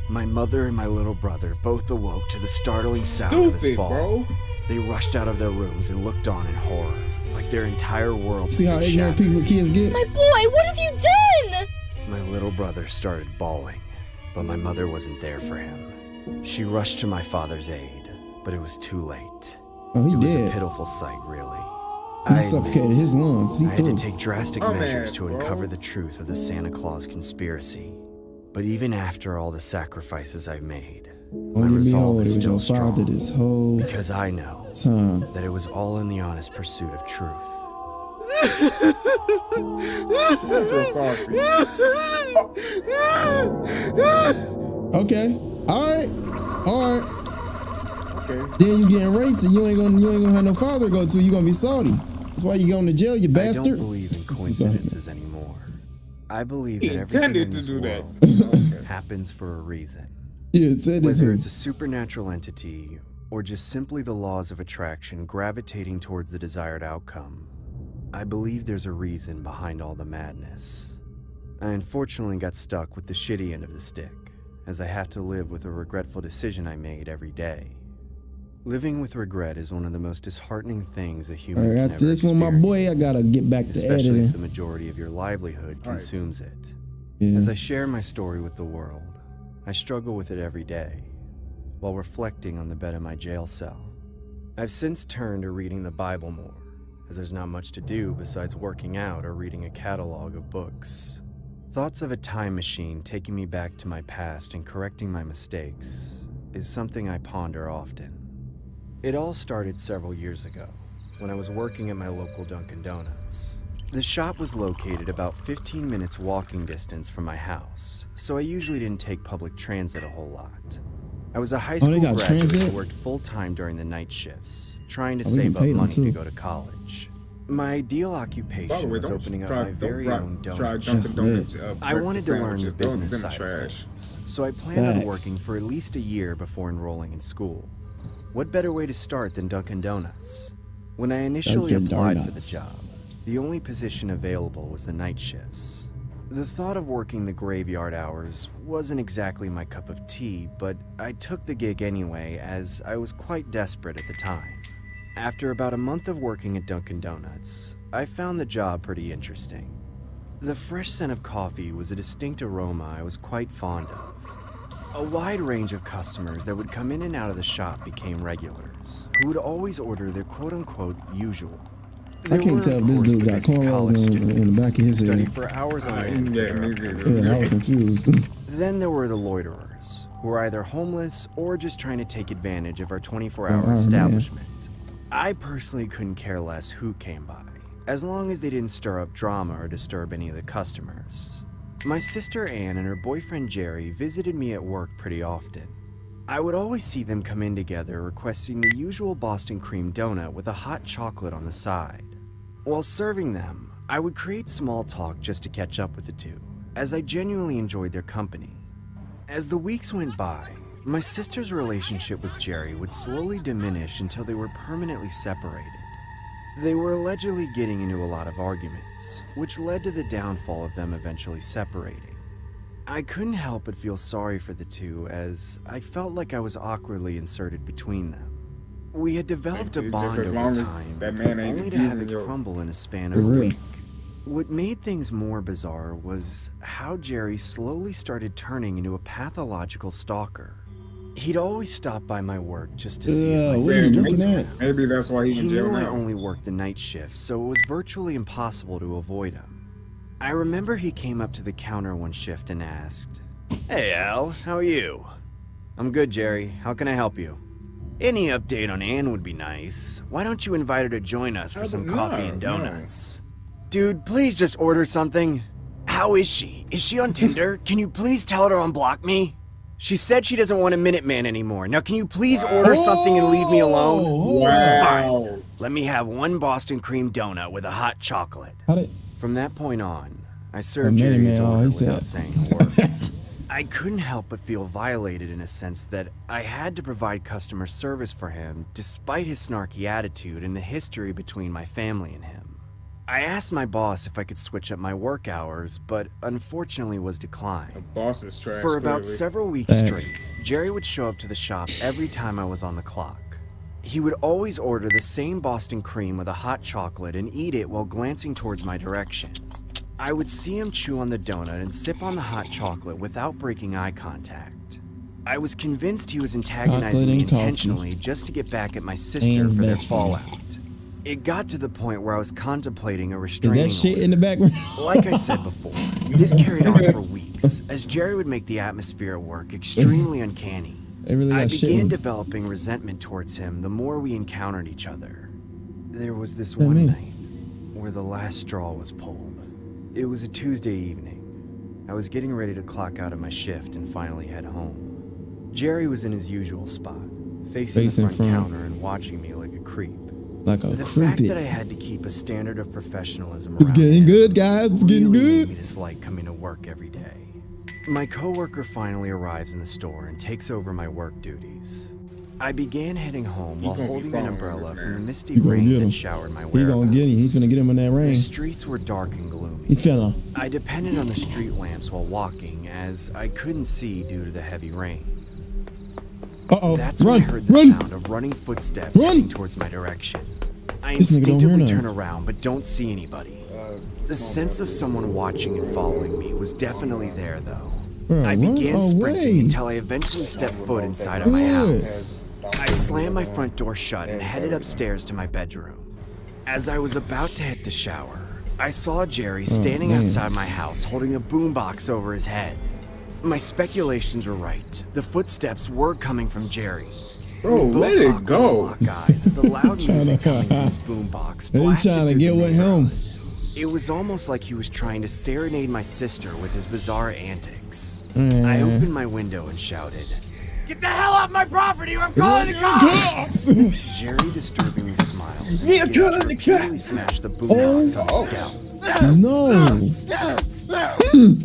My mother and my little brother both awoke to the startling sound of his stupid, fall. bro? They rushed out of their rooms and looked on in horror, like their entire world See how had been ignorant shattered. people kids get? My boy, what have you done? My little brother started bawling, but my mother wasn't there for him. She rushed to my father's aid, but it was too late. Oh, he It was a dead. pitiful sight, really. He I suffocated admit, his lungs. He I had to threw. take drastic I'm measures mad, to bro. uncover the truth of the Santa Claus conspiracy. But even after all the sacrifices I've made, my Only resolve behold, is it was still your father strong. this whole Because I know time. that it was all in the honest pursuit of truth. I feel sorry for you. Okay. All right. Okay. Then you getting raped and you ain't gonna have no father to go to. You gonna be salty. That's why you going to jail, you I bastard. don't believe in coincidences anymore. I believe He that everything in intended to this do that. world Okay. happens for a reason. Yeah, intended Whether to. it's a supernatural entity or just simply the laws of attraction gravitating towards the desired outcome, I believe there's a reason behind all the madness. I unfortunately got stuck with the shitty end of the stick, as I have to live with a regretful decision I made every day. Living with regret is one of the most disheartening things a All human right, can after ever this one, my boy, I experience, gotta get back to especially editing. if the majority of your livelihood consumes it. Yeah. As I share my story with the world, I struggle with it every day, while reflecting on the bed of my jail cell. I've since turned to reading the Bible more, as there's not much to do besides working out or reading a catalog of books. Thoughts of a time machine taking me back to my past and correcting my mistakes is something I ponder often. It all started several years ago, when I was working at my local Dunkin' Donuts. The shop was located about 15 minutes walking distance from my house, so I usually didn't take public transit a whole lot. I was a high they school got graduate transit? who worked full-time during the night shifts, trying to Oh, we save can up pay them money too. to go to college. My ideal By the occupation way, was don't opening up try, my don't very try, own try donut Dunkin' shop. Donuts. I wanted to learn the sandwiches. business Them side of trash. things, so I planned on Facts. working for at least a year before enrolling in school. What better way to start than Dunkin' Donuts? When I initially Dunkin' applied for the Donuts. job, the only position available was the night shifts. The thought of working the graveyard hours wasn't exactly my cup of tea, but I took the gig anyway as I was quite desperate at the time. After about a month of working at Dunkin' Donuts, I found the job pretty interesting. The fresh scent of coffee was a distinct aroma I was quite fond of. A wide range of customers that would come in and out of the shop became regulars, who would always order their quote-unquote usual. I can't tell if this dude got cornrows in the back of his Study head. for hours on end for Yeah, their me upcoming neither. Yeah, I was confused. Then there were the loiterers, who were either homeless or just trying to take advantage of our 24-hour man. establishment. I personally couldn't care less who came by, as long as they didn't stir up drama or disturb any of the customers. My sister Anne and her boyfriend Jerry visited me at work pretty often. I would always see them come in together requesting the usual Boston cream donut with a hot chocolate on the side. While serving them, I would create small talk just to catch up with the two, as I genuinely enjoyed their company. As the weeks went by, my sister's relationship with Jerry would slowly diminish until they were permanently separated. They were allegedly getting into a lot of arguments, which led to the downfall of them eventually separating. I couldn't help but feel sorry for the two, as I felt like I was awkwardly inserted between them. We had developed a bond over time, only to have it crumble in a span of a week. What made things more bizarre was how Jerry slowly started turning into a pathological stalker. He'd always stop by my work just to see if my sister. Maybe that's why he knew I only worked the night shift, so it was virtually impossible to avoid him. I remember he came up to the counter one shift and asked, "Hey Al, how are you?" "I'm good, Jerry. How can I help you?" "Any update on Anne would be nice. Why don't you invite her to join us for some coffee and donuts?" "Dude, please just order something." "How is she? Is she on Tinder? Can you please tell her to unblock me?" "She said she doesn't want a Minuteman anymore. Now can you please order something and leave me alone?" "Fine. Let me have one Boston cream donut with a hot chocolate." From that point on, I served Jerry's order without saying a word. I couldn't help but feel violated in a sense that I had to provide customer service for him despite his snarky attitude and the history between my family and him. I asked my boss if I could switch up my work hours, but unfortunately was declined. The boss is trash. For about several weeks straight, Jerry would show up to the shop every time I was on the clock. He would always order the same Boston cream with a hot chocolate and eat it while glancing towards my direction. I would see him chew on the donut and sip on the hot chocolate without breaking eye contact. I was convinced he was antagonizing me intentionally just to get back at my sister for their fallout. It got to the point where I was contemplating a restraining order. Shit in the background? Like I said before, this carried on for weeks, as Jerry would make the atmosphere at work extremely uncanny. I began developing resentment towards him the more we encountered each other. There was this one night where the last straw was pulled. It was a Tuesday evening. I was getting ready to clock out of my shift and finally head home. Jerry was in his usual spot, facing the front counter and watching me like a creep. The fact that I had to keep a standard of professionalism around it's getting good, guys. It's getting good. Made me dislike coming to work every day. My coworker finally arrives in the store and takes over my work duties. I began heading home while holding an umbrella from the misty rain that showered my whereabouts. He gonna get him. He's gonna get him in that rain. The streets were dark and gloomy. He fell off. I depended on the street lamps while walking, as I couldn't see due to the heavy rain. That's when I heard the sound of running footsteps heading towards my direction. I instinctively turn around, but don't see anybody. The sense of someone watching and following me was definitely there, though. I began sprinting until I eventually stepped foot inside of my house. I slammed my front door shut and headed upstairs to my bedroom. As I was about to hit the shower, I saw Jerry standing outside my house holding a boombox over his head. My speculations were right. The footsteps were coming from Jerry. Bro, let it go. Lock eyes as the loud music coming from his boombox blasted through the neighborhood. It was almost like he was trying to serenade my sister with his bizarre antics. I opened my window and shouted, "Get the hell off my property or I'm calling the cops!" Jerry disturbingly smiles and begins to repeatedly smash the boombox on his scalp. No.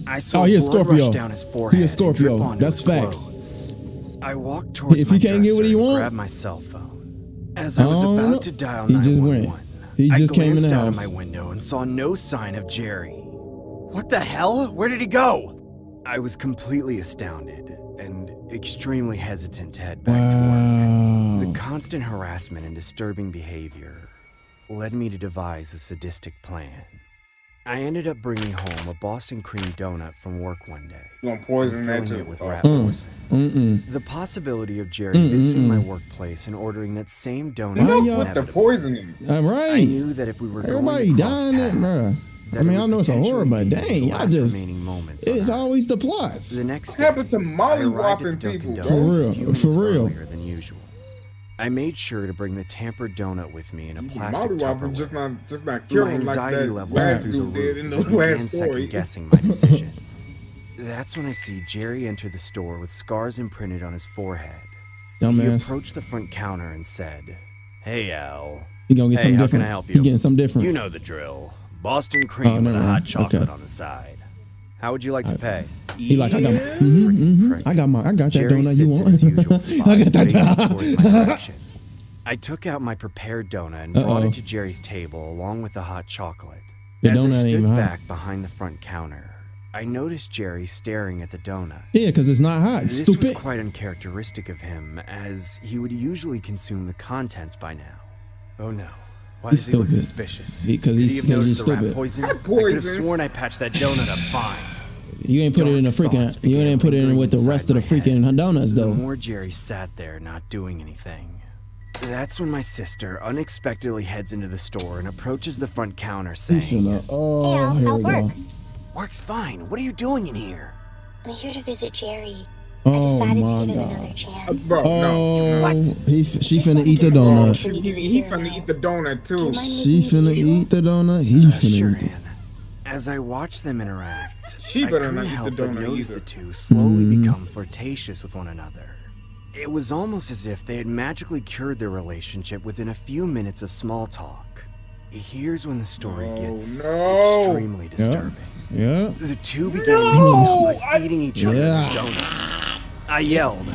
I saw blood rush down his forehead. He a Scorpio. And That's facts. Clothes. I walked towards if my he can't get what he dresser and wants, grabbed my cell phone. As I was about to dial he just 911, went. He just came in the I glanced out house. of my window and saw no sign of Jerry. What the hell? Where did he go? I was completely astounded and extremely hesitant to head back to work. The constant harassment and disturbing behavior led me to devise a sadistic plan. I ended up bringing home a Boston cream donut from work one day. You gonna poison that filling too? it with rat poison. The possibility of Jerry visiting my workplace and ordering that same donut was What the inevitable. poisoning? Right. I knew that if we were Everybody going to cross dying, paths, bruh. I mean, I know it's a horror, but potentially be dang, his y'all last just, remaining moments on it's Earth. always the plots. The next What day, happened to I mollywopping arrived at the people, Dunkin' bro? Donuts For a real, few for minutes real. earlier than usual. I made sure to bring the tampered donut with me in a plastic Mollywopping Tupperware. just not My killing like anxiety that levels were last through the dude did roof in as the I began last story. second-guessing my decision. That's when I see Jerry enter the store with scars imprinted on his forehead. He Dumbass. approached the front counter and said, "Hey, Al, He gonna get Hey, something how different. can I help He you? getting something different. You know the drill. Boston cream never with a mind. hot chocolate Okay. on the side. How would you like to pay? He like, I got, I got that Jerry donut you sits in want. his usual spot, I got that faces donut. towards my direction. I took out my prepared donut and brought it to Jerry's table along with the hot chocolate. The As I donut ain't stood even hot. back behind the front counter, I noticed Jerry staring at the donut. Yeah, because it's not hot. This Stupid. was quite uncharacteristic of him, as he would usually consume the contents by now. Oh no. Why He's does he look stupid. suspicious? Because Could he's he have noticed the stupid. rat poison? I could have sworn I patched that donut up fine. You ain't put it in the freaking. You ain't put it in with the rest of the freaking donuts The though. more Jerry sat there not doing anything. That's when my sister unexpectedly heads into the store and approaches the front counter saying, Oh, Al, here how's we go. work? "Work's fine. What are you doing in here?" I'm here to visit Jerry. I Oh decided to my give him God. another chance. Bro, no. What? She finna eat the donut. He finna eat the donut too. She finna eat the donut. He finna Sure, eat it. Ann. As I watched them interact, She I better couldn't not eat the help but donut notice either. the two slowly become flirtatious with one another. It was almost as if they had magically cured their relationship within a few minutes of small talk. Here's when the story gets extremely disturbing. Yeah. The two began making by feeding each other their donuts. I yelled,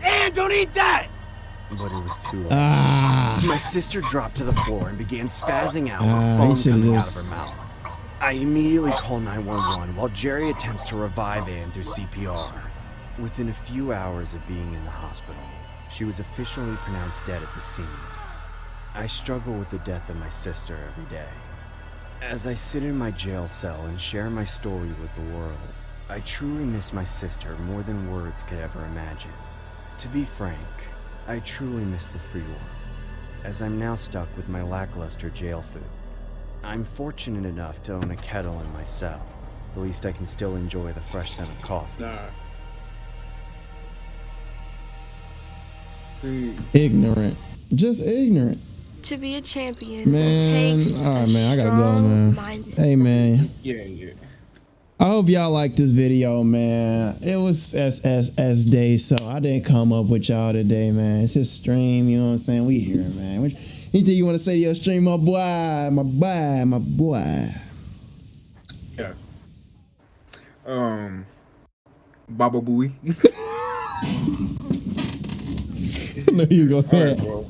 "Ann, don't eat that!" But it was too late. My sister dropped to the floor and began spazzing out with foam coming out of her mouth. I immediately call 911 while Jerry attempts to revive Ann through CPR. Within a few hours of being in the hospital, she was officially pronounced dead at the scene. I struggle with the death of my sister every day. As I sit in my jail cell and share my story with the world, I truly miss my sister more than words could ever imagine. To be frank, I truly miss the free world, as I'm now stuck with my lackluster jail food. I'm fortunate enough to own a kettle in my cell. At least I can still enjoy the fresh scent of coffee. See, Ignorant. Just ignorant. To be a champion, Man, it takes all right, man. I gotta go, strong man. mindset. Hey, man. yeah. I hope y'all like this video, man. It was SSS day, so I didn't come up with y'all today, man. It's his stream, you know what I'm saying? We here, man. Anything you want to say to your stream, my boy? My boy. Yeah. Baba Booey. I know you gonna say it. Well,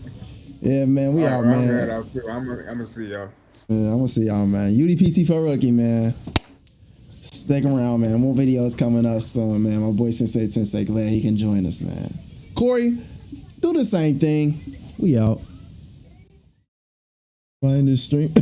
Yeah, man. We out, I'm man. head out too. I'm gonna see y'all. Yeah, I'm gonna see y'all, man. U.D.P.T for rookie, man. Stick around, man. More videos coming up soon, man. My boy Senseitensei, glad he can join us, man. Corey, do the same thing. We out. Find this stream.